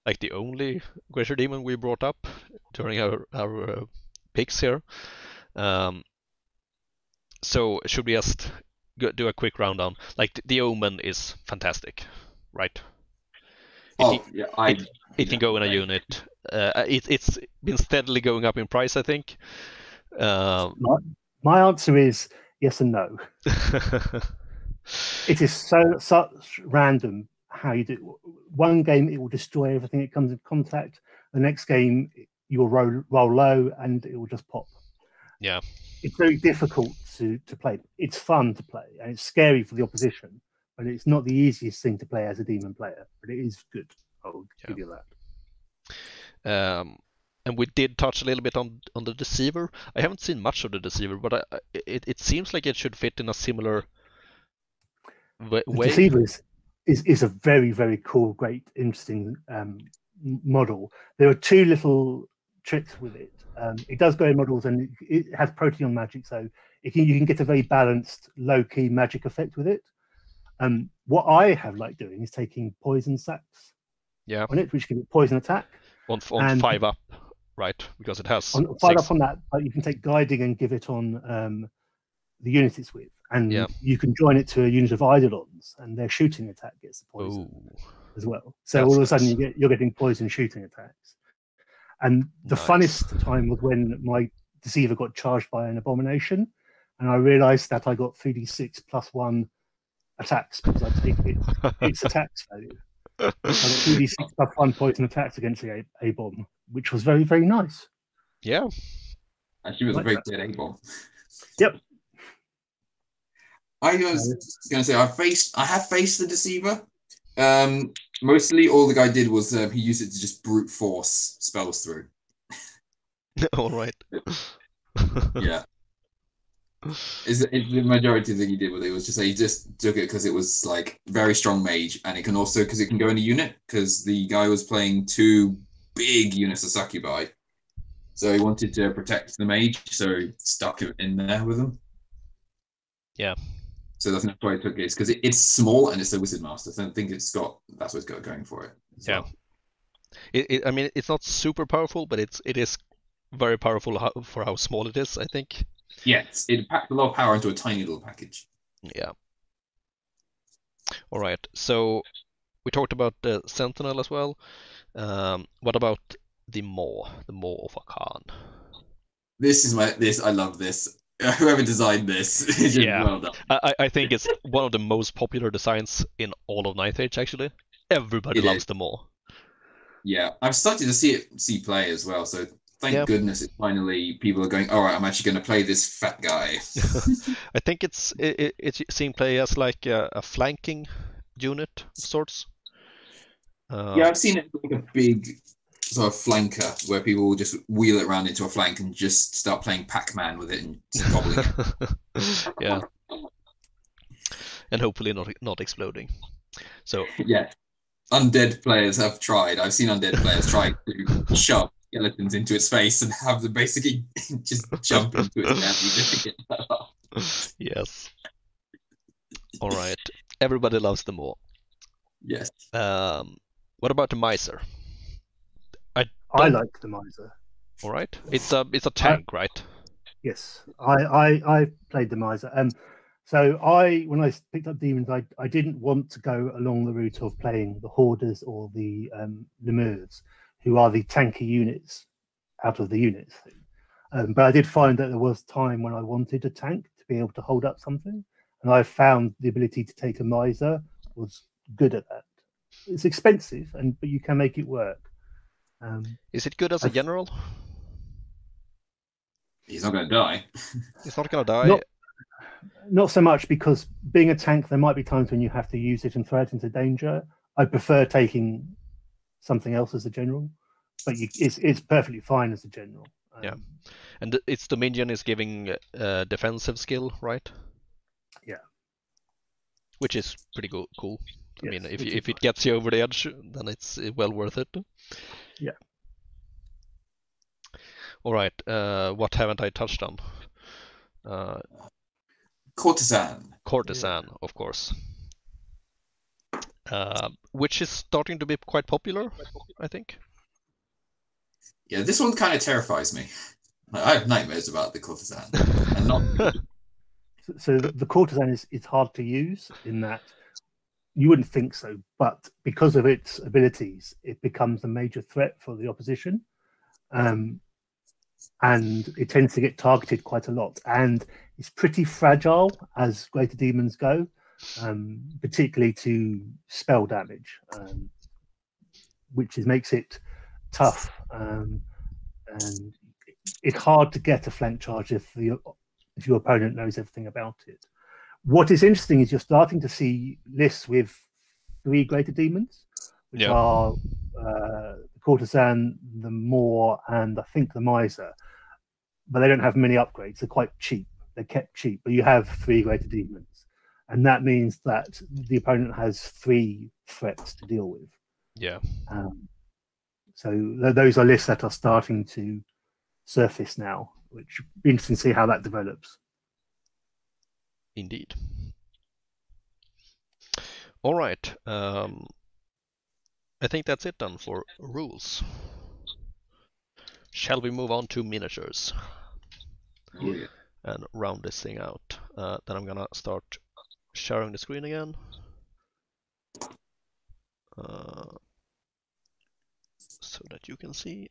like the only greater demon we brought up during our picks here. So should we just do a quick rundown? Like the Omen is fantastic, right? It can go in a unit. It's been steadily going up in price, I think. My answer is yes and no. It is such random how you do. One game it will destroy everything it comes in contact. The next game you will roll low and it will just pop. Yeah. It's very difficult to play. It's fun to play and it's scary for the opposition, but it's not the easiest thing to play as a demon player. But it is good. I'll give you that. And we did touch a little bit on the Deceiver. I haven't seen much of the Deceiver, but it seems like it should fit in a similar way. The Deceiver is a very, very cool, great, interesting model. There are two little tricks with it. It does go in models and it has proteon magic, so you can get a very balanced, low-key magic effect with it. What I have liked doing is taking poison sacks on it, which give it poison attack. On 5 up, right? Because it has on 5 up on that, but you can take guiding and give it on the unit it's with, and you can join it to a unit of Eidolons, and their shooting attack gets the poison as well. So all of a sudden you're getting poison shooting attacks. And the funnest time was when my Deceiver got charged by an abomination, and I realised that I got 3d6 plus 1 attacks because I take its attacks value. I got 3d6 plus 1 poison attacks against the A-bomb, which was very, very nice. Yeah. Actually, was a very dead A-bomb. Yep. I was going to say I have faced the Deceiver. Mostly all the guy did was he used it to just brute force spells through. All right. Yeah. It's the majority thing he did with it was just he just took it because it was like very strong mage, and it can also because it can go in a unit because the guy was playing 2 big units of succubi, so he wanted to protect the mage, so he stuck it in there with him. Yeah. So that's why I took it, because it's small and it's a Wizard Master. So I think that's what it's got going for it. Yeah. I mean, it's not super powerful, but it is very powerful for how small it is, I think. Yes, it packed a lot of power into a tiny little package. Yeah. All right. So we talked about the Sentinel as well. What about the Maw of Akan? I love this. Whoever designed this is just Yeah. well done. I think it's one of the most popular designs in all of Night Age, actually. Everybody It loves is. the Maw. Yeah, I've started to see play as well. So thank goodness it's finally people are going. All right, I'm actually going to play this fat guy. I think it's seen play as like a flanking unit of sorts. Yeah, I've seen it like a big sort of flanker where people will just wheel it around into a flank and just start playing Pac-Man with it and just gobbling it. Yeah, and hopefully not exploding. So yeah, undead players have tried. I've seen undead players try to shove skeletons into its face and have them basically just jump into its mouth just to get that off. Yes. All right. Everybody loves them all. Yes. What about the Miser? I like the Miser. All right. It's a tank, right? Yes, I played the Miser. So when I picked up Demons, I didn't want to go along the route of playing the Hoarders or the Lemurs, who are the tanky units out of the units. But I did find that there was time when I wanted a tank to be able to hold up something, and I found the ability to take a Miser was good at that. It's expensive, but you can make it work. Is it good as a general? He's not going to die. He's not going to die. Not so much, because being a tank, there might be times when you have to use it and throw it into danger. I prefer taking something else as a general, but it's perfectly fine as a general. Yeah, and its Dominion is giving defensive skill, right? Yeah, which is pretty cool. I yes, mean, if it gets you over the edge, then it's well worth it. Yeah. All right. What haven't I touched on? Courtesan, of course. Which is starting to be quite popular, I think. Yeah, this one kind of terrifies me. I have nightmares about the courtesan, and not. So the courtesan is hard to use in that you wouldn't think so, but because of its abilities, it becomes a major threat for the opposition, and it tends to get targeted quite a lot. And it's pretty fragile as greater demons go, particularly to spell damage, which makes it tough. And it's hard to get a flank charge if your opponent knows everything about it. What is interesting is you're starting to see lists with 3 greater demons, which are the courtesan, the Maw, and I think the Miser. But they don't have many upgrades. They're quite cheap. They're kept cheap. But you have 3 greater demons, and that means that the opponent has 3 threats to deal with. Yeah. So those are lists that are starting to surface now, which will be interesting to see how that develops. Indeed. All right. I think that's it then for rules. Shall we move on to miniatures? Oh, yeah. And round this thing out? Then I'm gonna start sharing the screen again. So that you can see.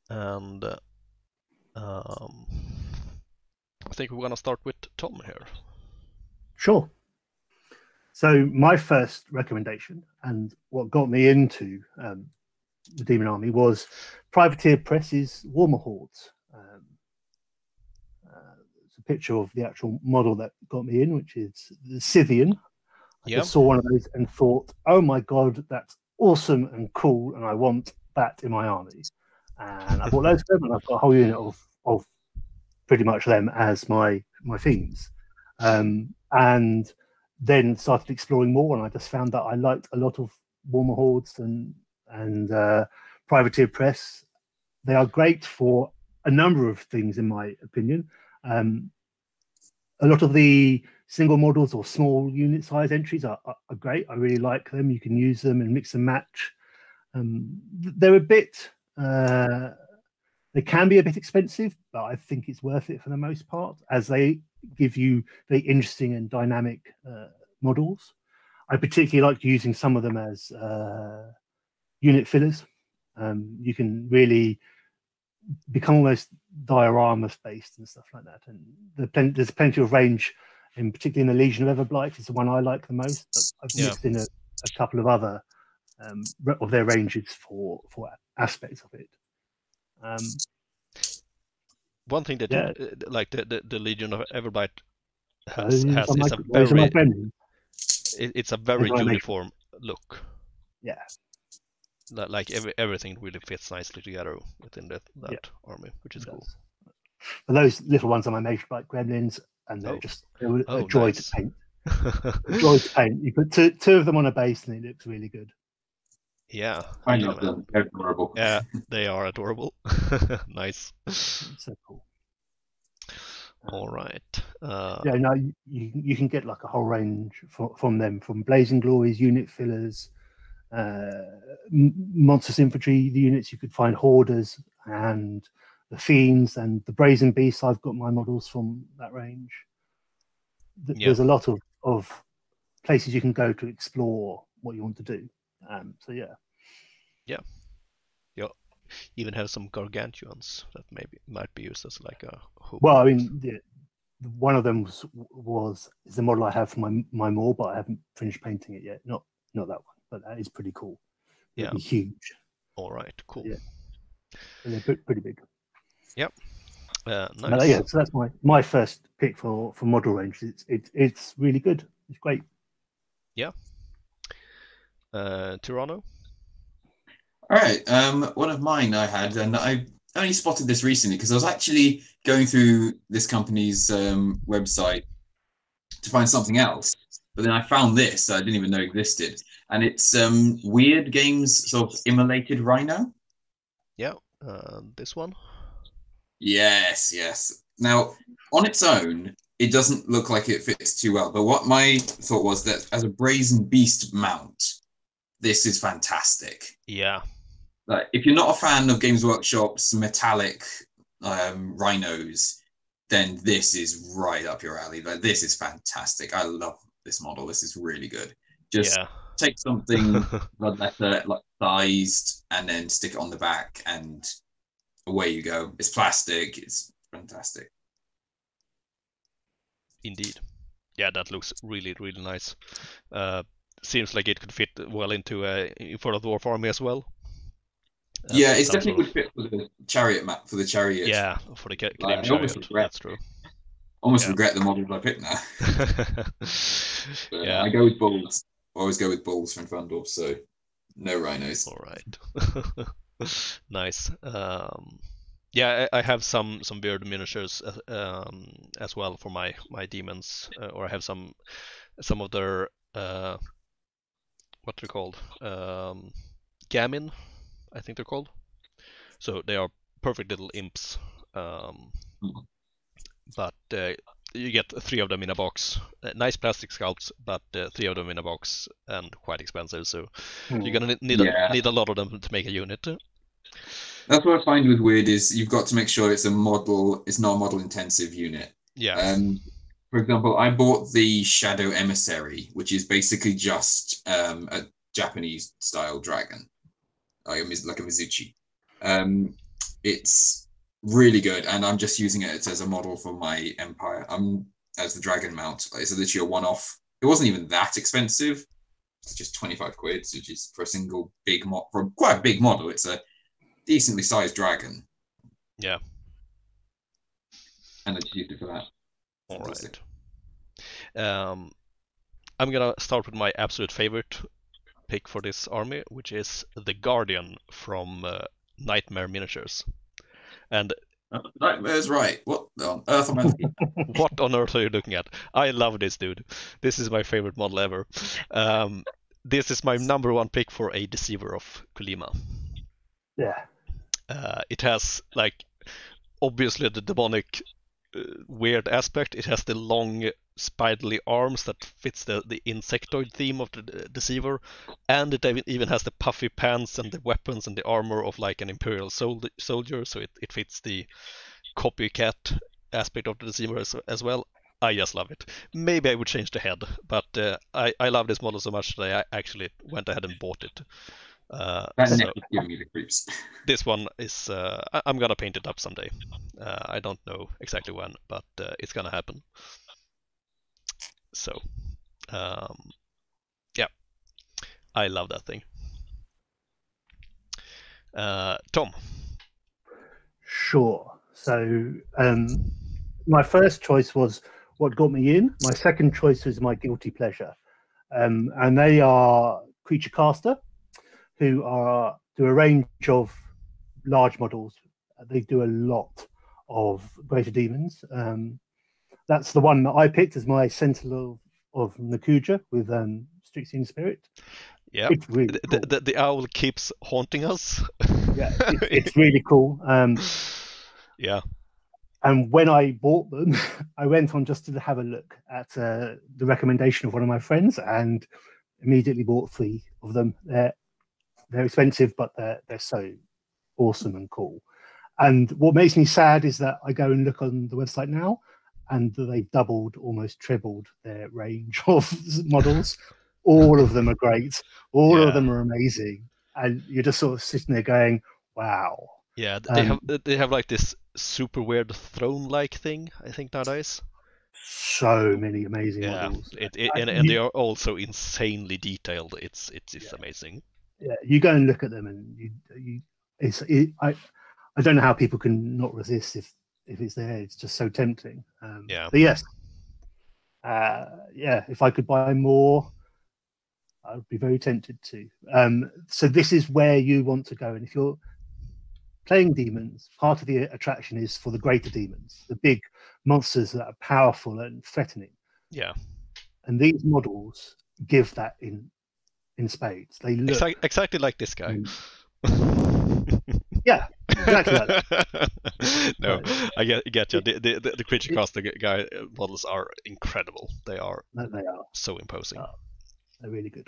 And I think we're gonna start with Tom here. Sure. So my first recommendation, and what got me into the Demon Army, was Privateer Press's Warmer Hordes. It's a picture of the actual model that got me in, which is the Scythian. I just saw one of those and thought, oh my god, that's awesome and cool, and I want that in my army. And I bought loads of them, and I've got a whole unit of pretty much them as my themes. And then started exploring more, and I just found that I liked a lot of Warmer Hordes and Privateer Press. They are great for a number of things, in my opinion. A lot of the single models or small unit size entries are great. I really like them. You can use them and mix and match. They're a bit, they can be a bit expensive, but I think it's worth it for the most part, as they give you very interesting and dynamic models. I particularly like using some of them as unit fillers. You can really become almost dioramas based and stuff like that. And there's plenty of range, and particularly in the Legion of Everblight is the one I like the most. But I've mixed in a couple of other of their ranges for aspects of it. One thing that like the Legion of Everblight has is a very it's a very uniform look. Yeah. Like everything really fits nicely together within that army, which is cool. But those little ones are my Magebite gremlins, and they're a joy to paint. A joy to paint. You put two of them on a base, and it looks really good. Yeah, I love them. They're adorable. Yeah, they are adorable. Nice. So cool. All right. Yeah, no, you can get like a whole range from them, from Blazing Glories, unit fillers, Monstrous Infantry, the units. You could find Hoarders and the Fiends and the Brazen Beasts. I've got my models from that range. There's a lot of places you can go to explore what you want to do. So yeah. Even have some gargantuans that might be used as like a hoop. Well, I mean, one of them is the model I have for my Maw, but I haven't finished painting it yet. Not that one, but that is pretty cool. It'd be huge. All right, cool. Yeah, and they're pretty big. Yep. Nice. But, yeah, so that's my first pick for model range. It's really good. It's great. Yeah. Tyranno. All right. One of mine I had, and I only spotted this recently because I was actually going through this company's website to find something else, but then I found this I didn't even know existed, and it's Weird Games sort of immolated Rhino. Yeah. This one. Yes. Now, on its own, it doesn't look like it fits too well, but what my thought was that as a Brazen Beast mount, this is fantastic. Yeah. Like, if you're not a fan of Games Workshop's metallic rhinos, then this is right up your alley. Like, this is fantastic. I love this model. This is really good. Just take something letter like sized and then stick it on the back, and away you go. It's plastic. It's fantastic. Indeed. Yeah, that looks really, really nice. Seems like it could fit well into Infernal Dwarf army as well. Yeah, it's definitely good fit for the chariot map, for the chariot. Yeah, for the Canadian chariot. That's true. Almost regret the models I picked now. I go with bulls. Always go with bulls for Infernal Dwarf, so no rhinos. All right. Nice. Yeah, I have some weird miniatures as well for my demons, or I have some of their what they're called, gamin, I think they're called. So they are perfect little imps, but you get 3 of them in a box. Nice plastic sculpts, but 3 of them in a box and quite expensive. So you're gonna need a lot of them to make a unit. That's what I find with Weird is you've got to make sure it's not a model intensive unit. Yeah. For example, I bought the Shadow Emissary, which is basically just a Japanese style dragon, like a Mizuchi. It's really good, and I'm just using it as a model for my Empire. As the dragon mount. It's literally a one-off. It wasn't even that expensive. It's just 25 quid, which is for a single big for quite a big model. It's a decently sized dragon. Yeah. And I just used it for that. All right. I'm gonna start with my absolute favorite pick for this army, which is the Guardian from Nightmare Miniatures. And Nightmare's right. What on earth am I looking at? What on earth are you looking at? I love this dude. This is my favorite model ever. This is my #1 pick for a Deceiver of Kulima. Yeah. It has, like, obviously the demonic weird aspect. It has the long spidely arms that fits the insectoid theme of the Deceiver, and it even has the puffy pants and the weapons and the armor of like an Imperial soldier, so it fits the copycat aspect of the Deceiver as well. I just love it. Maybe I would change the head, but I love this model so much that I actually went ahead and bought it. That So neck is giving me the creeps. this one is I'm gonna paint it up someday. I don't know exactly when, but it's gonna happen. So yeah, I love that thing. Tom. Sure. So my first choice was what got me in. My second choice was my guilty pleasure, and they are Creature Caster, who do a range of large models. They do a lot of greater demons. That's the one that I picked as my Sentinel of Nakuja with Strixie Spirit. Yeah, it's really cool. The owl keeps haunting us. Yeah, it's really cool. Yeah. And when I bought them, I went on just to have a look at the recommendation of one of my friends, and immediately bought 3 of them. They're expensive, but they're so awesome and cool. And what makes me sad is that I go and look on the website now, and they've doubled, almost tripled their range of models. All of them are great. All of them are amazing. And you're just sort of sitting there going, wow. Yeah, they have like this super weird throne-like thing, I think, nowadays. So many amazing models. And they are also insanely detailed. It's amazing. Yeah, you go and look at them, and I don't know how people can not resist if it's there. It's just so tempting. But yes, if I could buy more, I would be very tempted to. So this is where you want to go, and if you're playing demons, part of the attraction is for the greater demons, the big monsters that are powerful and threatening. Yeah, and these models give that in spades. They look exactly like this guy. Yeah, exactly like that. No, I get you. The Creature Caster guy models are incredible. They are so imposing. They're really good.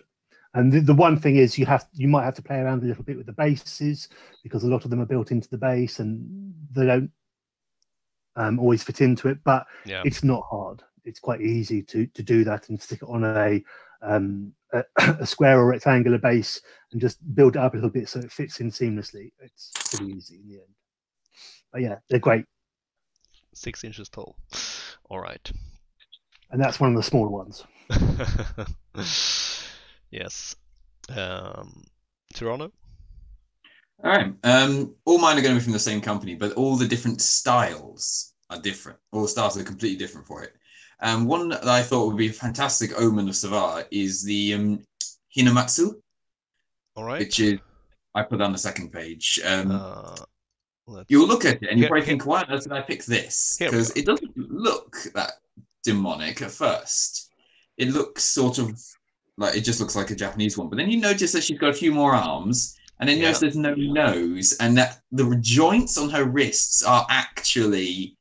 And the one thing is you might have to play around a little bit with the bases, because a lot of them are built into the base and they don't always fit into it. But it's not hard. It's quite easy to do that and stick it on a square or rectangular base and just build it up a little bit so it fits in seamlessly. It's pretty easy in the end. But yeah, they're great. 6 inches tall. All right. And that's one of the smaller ones. Yes. Tyranno? All right. All mine are going to be from the same company, but all the different styles are different. All the styles are completely different for it. One that I thought would be a fantastic omen of Savara is the Hinamatsu. All right. Which is, I put on the second page. You'll look at it and you probably think, why did I pick this? Because it doesn't look that demonic at first. It looks sort of like, it just looks like a Japanese one. But then you notice that she's got a few more arms, and then you notice there's no nose, and that the joints on her wrists are actually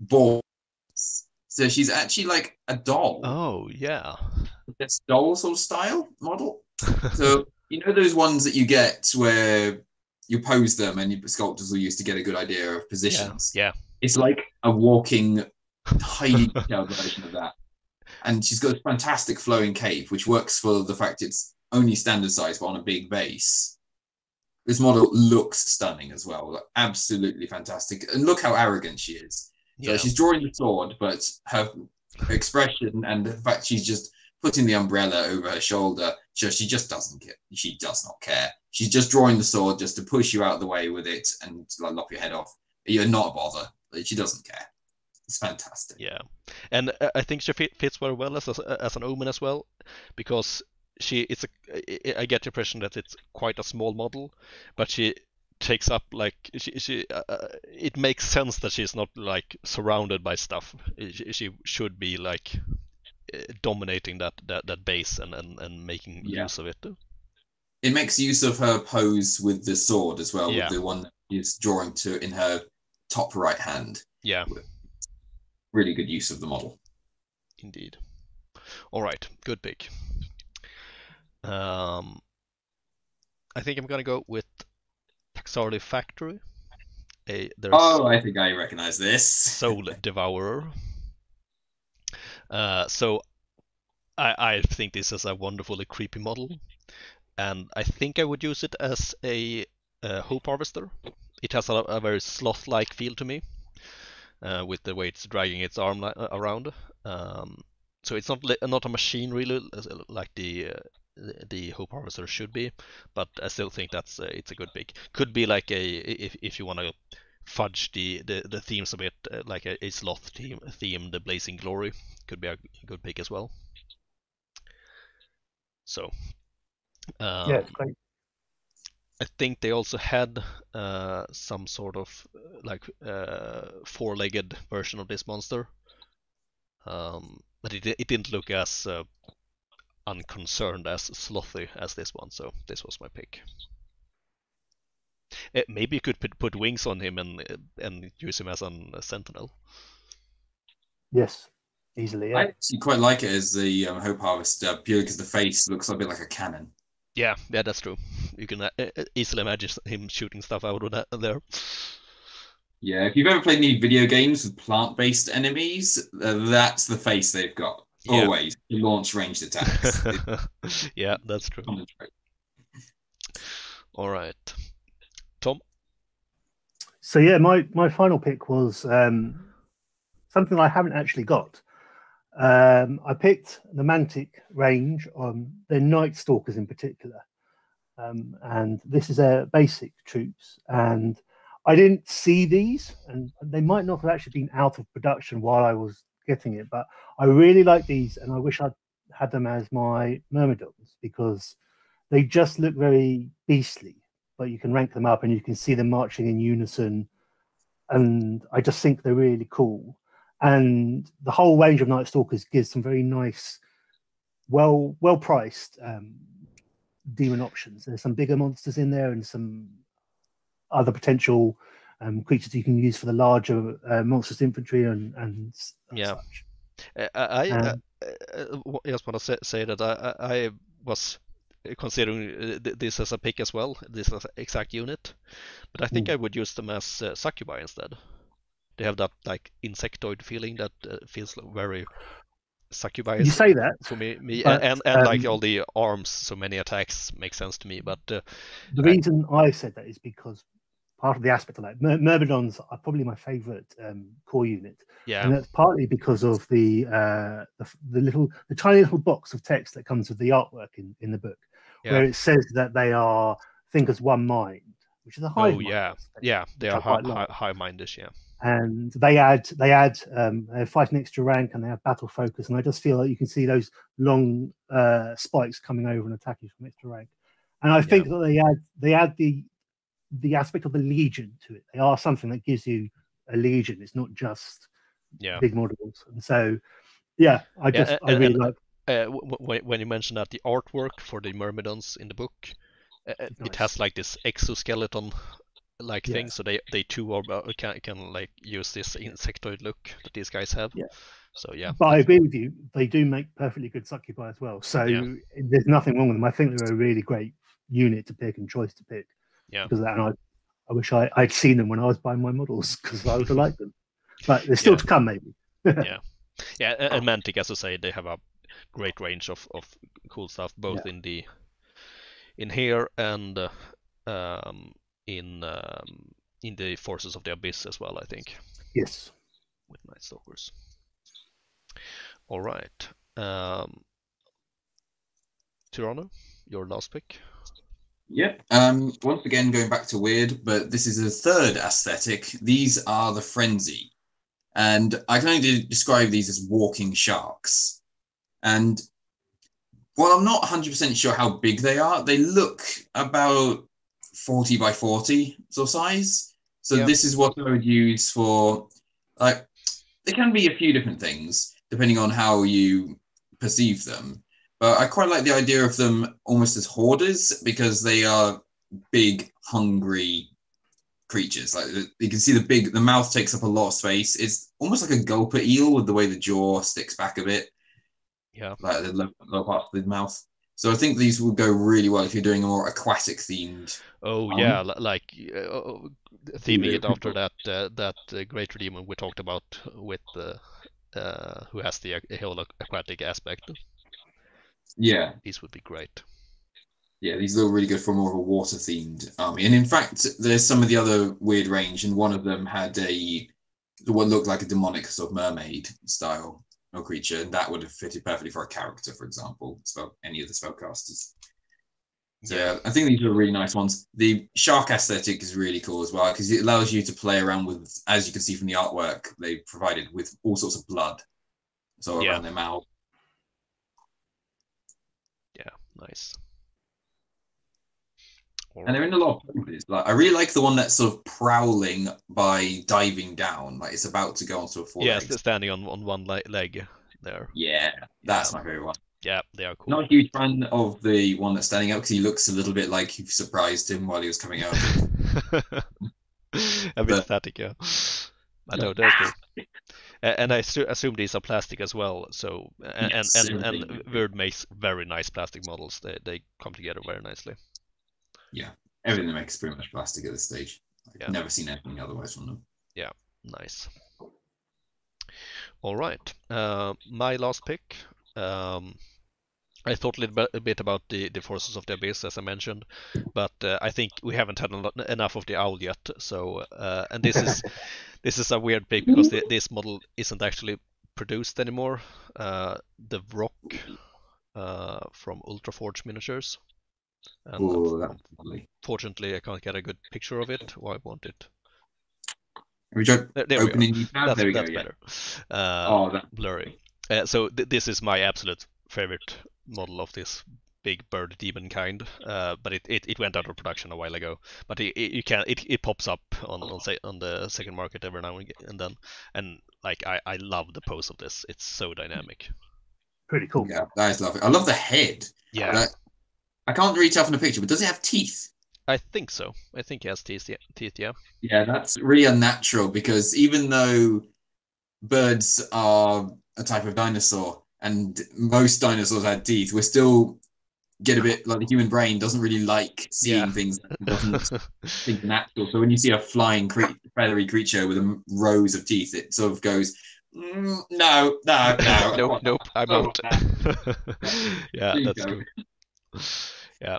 balls. So she's actually like a doll. Oh, yeah. It's doll sort of style model. So, you know those ones that you get where you pose them and sculptors will use to get a good idea of positions? Yeah. It's like a walking, highly detailed version of that. And she's got a fantastic flowing cape, which works for the fact it's only standard size, but on a big base. This model looks stunning as well. Like, absolutely fantastic. And look how arrogant she is. So she's drawing the sword, but her expression and the fact she's just putting the umbrella over her shoulder, she just doesn't care. She does not care. She's just drawing the sword just to push you out of the way with it and like lop your head off. You're not a bother. She doesn't care. It's fantastic. Yeah, and I think she fits very well as an omen as well, because I get the impression that it's quite a small model, but she takes up like it makes sense that she's not like surrounded by stuff. She should be like dominating that base and making use of it. It makes use of her pose with the sword as well, with the one that she's drawing to in her top right hand. Yeah. really good use of the model. Indeed. All right, good pick. I think I'm gonna go with Taxardi Factory. There's I think I recognize this. Soul Devourer. So I think this is a wonderfully creepy model, and I think I would use it as a Hope Harvester. It has a very sloth-like feel to me, with the way it's dragging its arm around. So it's not a machine really, like the Hope Harvester should be, but I still think it's a good pick. Could be like if you want to fudge the themes a bit, like a sloth theme, the Blazing Glory could be a good pick as well. So Yeah, it's great. I think they also had some sort of four-legged version of this monster, but it didn't look as unconcerned, as slothy as this one. So this was my pick. Maybe you could put wings on him and use him as a sentinel. Yes, easily. Yeah. I actually quite like it as the Hope Harvester, purely because the face looks a bit like a cannon. Yeah, that's true. You can easily imagine him shooting stuff out of there. Yeah, if you've ever played any video games with plant-based enemies, that's the face they've got. Yeah. Always launch ranged attacks. Yeah, that's true. All right, Tom. So yeah, my final pick was something I haven't actually got. I picked the Mantic range on the Night Stalkers in particular, and this is their basic troops. And I didn't see these, and they might not have actually been out of production while I was getting it, but I really like these, and I wish I'd had them as my Myrmidons, because they just look very beastly, but you can rank them up and you can see them marching in unison, and I just think they're really cool. And the whole range of Night Stalkers gives some very nice, well priced demon options. There's some bigger monsters in there and some other potential creatures you can use for the larger monstrous infantry and such. I just want to say that I was considering this as a pick as well, this as an exact unit, but I think I would use them as succubi instead. They have that like insectoid feeling that feels very succubi. You say that for me but, and like all the arms, so many attacks makes sense to me. But the reason I said that is because part of the aspect of that, Myrmidons are probably my favorite core unit. Yeah, and that's partly because of the tiny little box of text that comes with the artwork in the book, where it says that they are think as one mind, which is a high. Oh yeah, they are high-mindish. Yeah. And they add they're fighting extra rank and they have battle focus, and I just feel like you can see those long spikes coming over and attacking from extra rank. And I think that they add the aspect of the legion to it. They are something that gives you a legion. It's not just big models. And so I really like when you mentioned that the artwork for the Myrmidons in the book, it has like this exoskeleton like thing, so they too are can like use this insectoid look that these guys have. So but I agree with you, they do make perfectly good succubi as well, so there's nothing wrong with them. I think they're a really great unit to pick and choice to pick because of that. And I wish I'd seen them when I was buying my models, because I would have liked them, but they're still to come maybe. And Mantic, as I say, they have a great range of cool stuff, both in here and in the Forces of the Abyss as well, I think. Yes. With Night Stalkers. All right. Tyranno, your last pick. Yep. Once again, going back to weird, but this is a third aesthetic. These are the Frenzy. And I can only describe these as walking sharks. And while I'm not 100% sure how big they are, they look about 40 by 40 sort of size. So this is what I would use for, like, they can be a few different things depending on how you perceive them. But I quite like the idea of them almost as hoarders, because they are big, hungry creatures. Like you can see the mouth takes up a lot of space. It's almost like a gulper eel with the way the jaw sticks back a bit. Yeah. Like the lower part of the mouth. So I think these will go really well if you're doing a more aquatic themed. Oh yeah, like theming it after that great redeemer we talked about with who has the whole aquatic aspect. Yeah. These would be great. Yeah, these look really good for more of a water themed army. And in fact, there's some of the other weird range, and one of them had what looked like a demonic sort of mermaid style of creature, and that would have fitted perfectly for a character, for example, any of the spellcasters. So yeah, I think these are really nice ones. The shark aesthetic is really cool as well, because it allows you to play around with, as you can see from the artwork they provided, with all sorts of blood. So around their mouth. Yeah, nice. And they're in a lot of places. Like I really like the one that's sort of prowling by diving down, like it's about to go onto a four leg. Yes, standing on one leg there. Yeah, that's my favorite one. Yeah, they are cool. Not a huge fan of the one that's standing out because he looks a little bit like you've surprised him while he was coming out. A bit static, yeah. I know, they're cool. And I assume these are plastic as well. So and Word makes very nice plastic models. They come together very nicely. Yeah, everything makes pretty much plastic at this stage. I've never seen anything otherwise from them. Yeah, nice. All right, my last pick. I thought a little bit about the Forces of the Abyss, as I mentioned, but I think we haven't had enough of the Owl yet. So, and this is a weird pick because this model isn't actually produced anymore. The Rock from Ultraforge Miniatures. And that's lovely. Fortunately, I can't get a good picture of it. Why won't it? There opening new tab? There we go. Better. That's blurry. So this is my absolute favorite model of this big bird demon kind. But it went out of production a while ago. But it pops up on the second market every now and then. And like I love the pose of this. It's so dynamic. Pretty cool. Yeah, that is lovely. I love the head. Yeah. I can't really tell from the picture, but does it have teeth? I think so. I think it has teeth, yeah. Yeah, that's really unnatural because even though birds are a type of dinosaur and most dinosaurs had teeth, we still get a bit like the human brain doesn't really like seeing things that doesn't think natural. So when you see a flying feathery creature with rows of teeth, it sort of goes, no, nope, I'm out. Yeah, that's true. Yeah.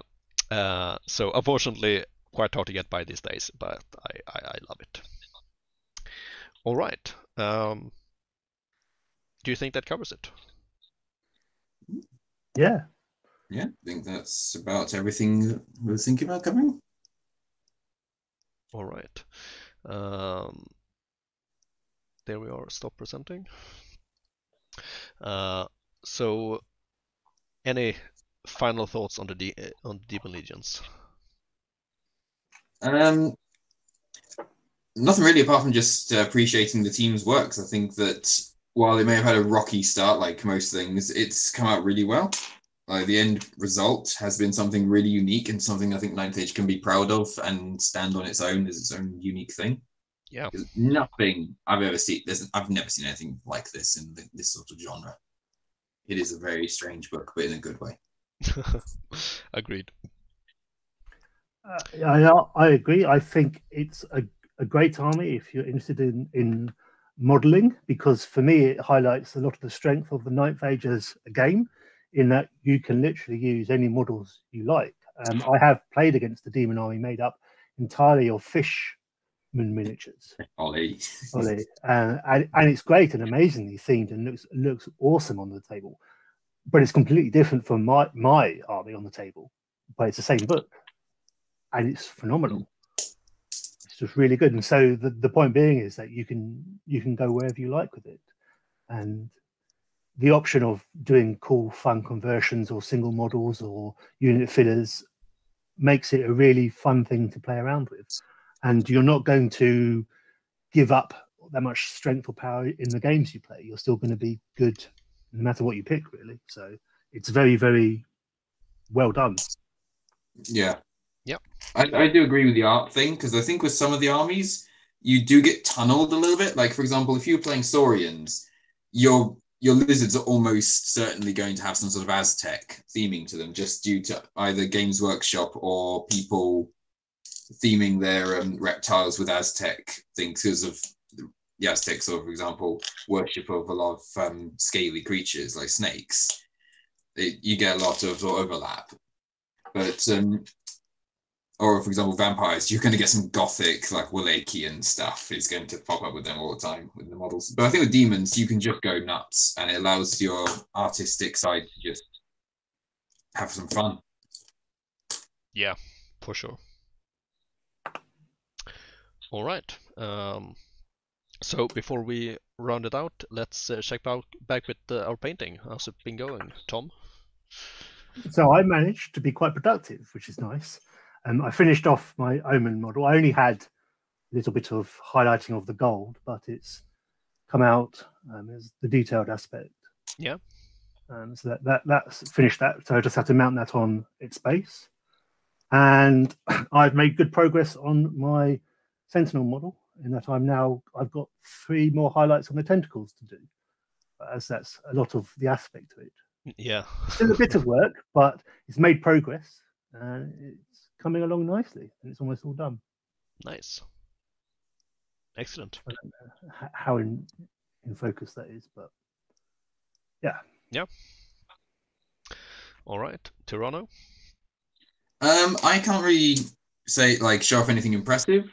So unfortunately, quite hard to get by these days, but I love it. All right. Do you think that covers it? Yeah. Yeah, I think that's about everything we were thinking about covering. All right. There we are. Stop presenting. So, any final thoughts on the Daemon Legions? Nothing really, apart from just appreciating the team's works. I think that while they may have had a rocky start, like most things, it's come out really well. The end result has been something really unique and something I think Ninth Age can be proud of and stand on its own as its own unique thing. Yeah. Nothing I've ever seen. I've never seen anything like this in this sort of genre. It is a very strange book, but in a good way. Agreed. I agree. I think it's a great army if you're interested in modeling, because for me it highlights a lot of the strength of the Ninth Age as a game, in that you can literally use any models you like. I have played against the demon army made up entirely of fishman miniatures. Ollie. And it's great and amazingly themed and looks awesome on the table. But it's completely different from my army on the table. But it's the same book. And it's phenomenal. It's just really good. And so the point being is that you can go wherever you like with it. And the option of doing cool, fun conversions or single models or unit fillers makes it a really fun thing to play around with. And you're not going to give up that much strength or power in the games you play. You're still going to be good no matter what you pick, really. So it's very, very well done. Yeah. Yep. I do agree with the art thing, because I think with some of the armies, you do get tunneled a little bit. Like, for example, if you're playing Saurians, your lizards are almost certainly going to have some sort of Aztec theming to them, just due to either Games Workshop or people theming their reptiles with Aztec things, because of the Aztecs, or for example, worship of a lot of scaly creatures like snakes. You get a lot of overlap. But or for example, vampires, you're going to get some gothic, like Wallachian stuff is going to pop up with them all the time with the models. But I think with demons, you can just go nuts, and it allows your artistic side to just have some fun. Yeah, for sure. All right. So before we round it out, let's check back with our painting. How's it been going, Tom? So I managed to be quite productive, which is nice. I finished off my Omen model. I only had a little bit of highlighting of the gold, but it's come out as the detailed aspect. Yeah. So that's finished that. So I just have to mount that on its base. And I've made good progress on my Sentinel model, in that I've got 3 more highlights on the tentacles to do, as that's a lot of the aspect to it. Yeah. Still a bit of work, but it's made progress. It's coming along nicely, and it's almost all done. Nice. Excellent. I don't know how in focus that is, but yeah. Yeah. All right, Tyranno. I can't really show off anything impressive,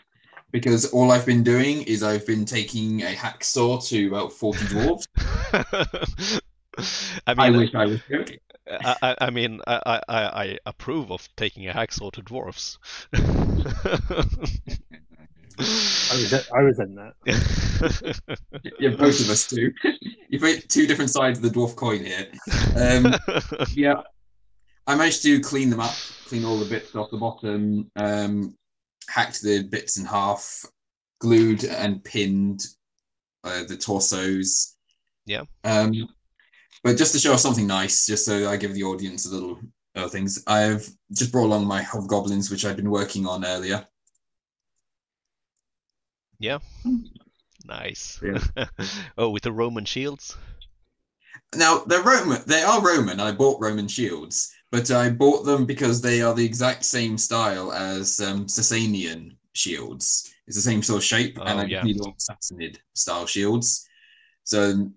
because all I've been doing is I've been taking a hacksaw to about 40 dwarves. I wish I was joking. I mean, I approve of taking a hacksaw to dwarves. I resent that. Yeah, both of us do. You've got 2 different sides of the dwarf coin here. Yeah, I managed to clean them up, clean all the bits off the bottom, hacked the bits in half, glued and pinned the torsos. Yeah. But just to show off something nice, just so I give the audience a little things, I've just brought along my hobgoblins, which I'd been working on earlier. Yeah. Nice. Yeah. Oh, with the Roman shields? Now, they're Roman. They are Roman. I bought Roman shields, but I bought them because they are the exact same style as Sasanian shields. It's the same sort of shape, and I need all Sassanid style shields. So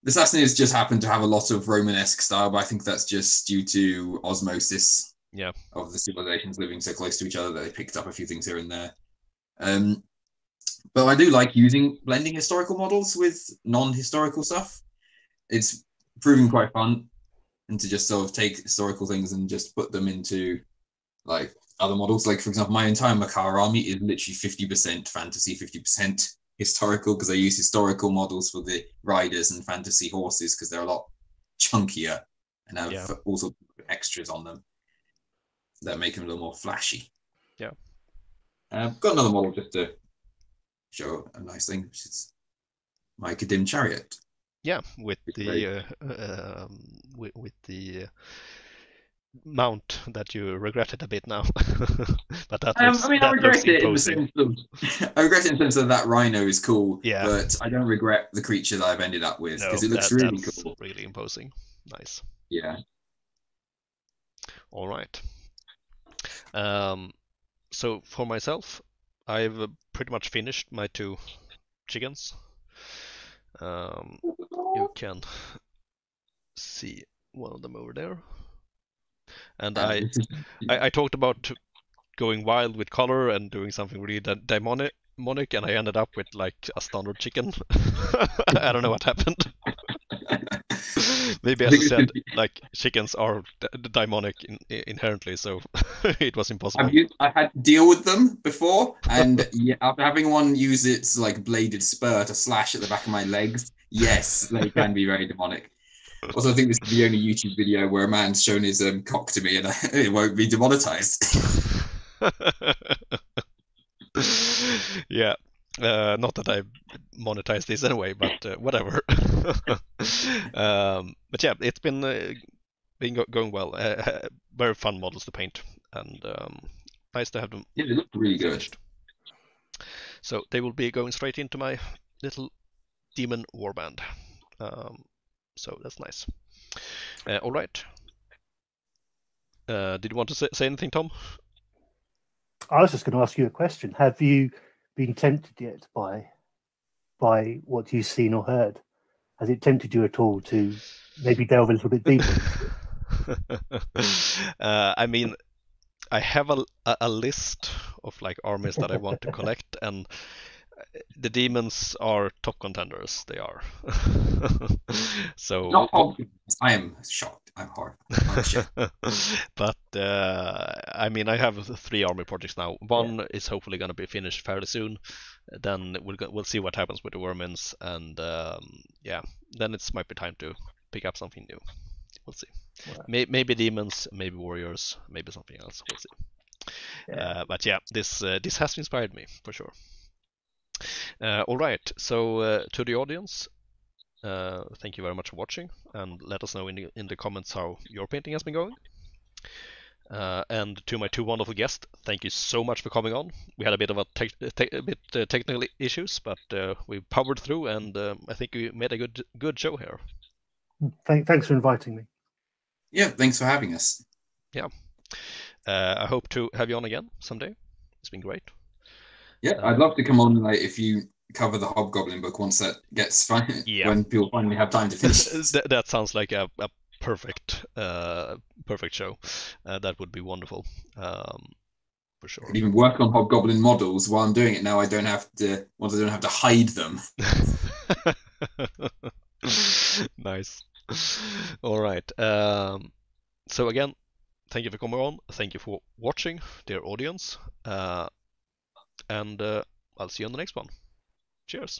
the Sassanids just happen to have a lot of Romanesque style, but I think that's just due to osmosis of the civilizations living so close to each other that they picked up a few things here and there. But I do like blending historical models with non-historical stuff. It's proving quite fun, and to just sort of take historical things and just put them into like other models. Like, for example, my entire Makar army is literally 50% fantasy, 50% historical, because I use historical models for the riders and fantasy horses because they're a lot chunkier and have all sorts of extras on them that make them a little more flashy. Yeah. I've got another model just to show a nice thing, which is my Kadim chariot. Yeah, with the mount that you regretted a bit now. But that looks, I regret it in the sense of that rhino is cool. Yeah. But I don't regret the creature that I've ended up with, because it looks really cool. Really imposing. Nice. Yeah. All right. So for myself, I've pretty much finished my 2 chickens. You can see one of them over there. And I talked about going wild with color and doing something really demonic, and I ended up with like a standard chicken. I don't know what happened. Maybe, as I said, like chickens are demonic inherently, so it was impossible. I've had to deal with them before, and after having one use its like bladed spur to slash at the back of my legs, yes, they can be very demonic. Also, I think this is the only YouTube video where a man's shown his cock to me, and it won't be demonetized. Yeah. Not that I monetize this anyway, but whatever. But yeah, it's been going well. Very fun models to paint, and nice to have them Yeah, they look really good. finished. So they will be going straight into my little demon warband. So that's nice. All right. Did you want to say anything, Tom? I was just going to ask you a question. Have you been tempted yet by what you've seen or heard? Has it tempted you at all to maybe delve a little bit deeper? I mean, I have a list of like armies that I want to collect, and the demons are top contenders. They are. So. I am shocked. I'm horrified. But I mean, I have 3 army projects now. One is hopefully going to be finished fairly soon. Then we'll see what happens with the Vermins, and yeah, then it might be time to pick up something new. We'll see. Wow. Maybe demons, maybe warriors, maybe something else. We'll see. Yeah. But yeah, this has inspired me for sure. All right, so to the audience, thank you very much for watching, and let us know in the comments how your painting has been going. And to my 2 wonderful guests, thank you so much for coming on. We had a bit of technical issues, but we powered through, and I think we made a good show here. Thanks for inviting me. Yeah, thanks for having us. Yeah, I hope to have you on again someday. It's been great. Yeah, I'd love to come on if you cover the Hobgoblin book once that gets fine. Yeah. When people finally have time to finish. That sounds like a perfect show. That would be wonderful, for sure. I could even work on Hobgoblin models while I'm doing it. Now I don't have to hide them. Nice. All right. So again, thank you for coming on. Thank you for watching, dear audience. And I'll see you on the next one. Cheers.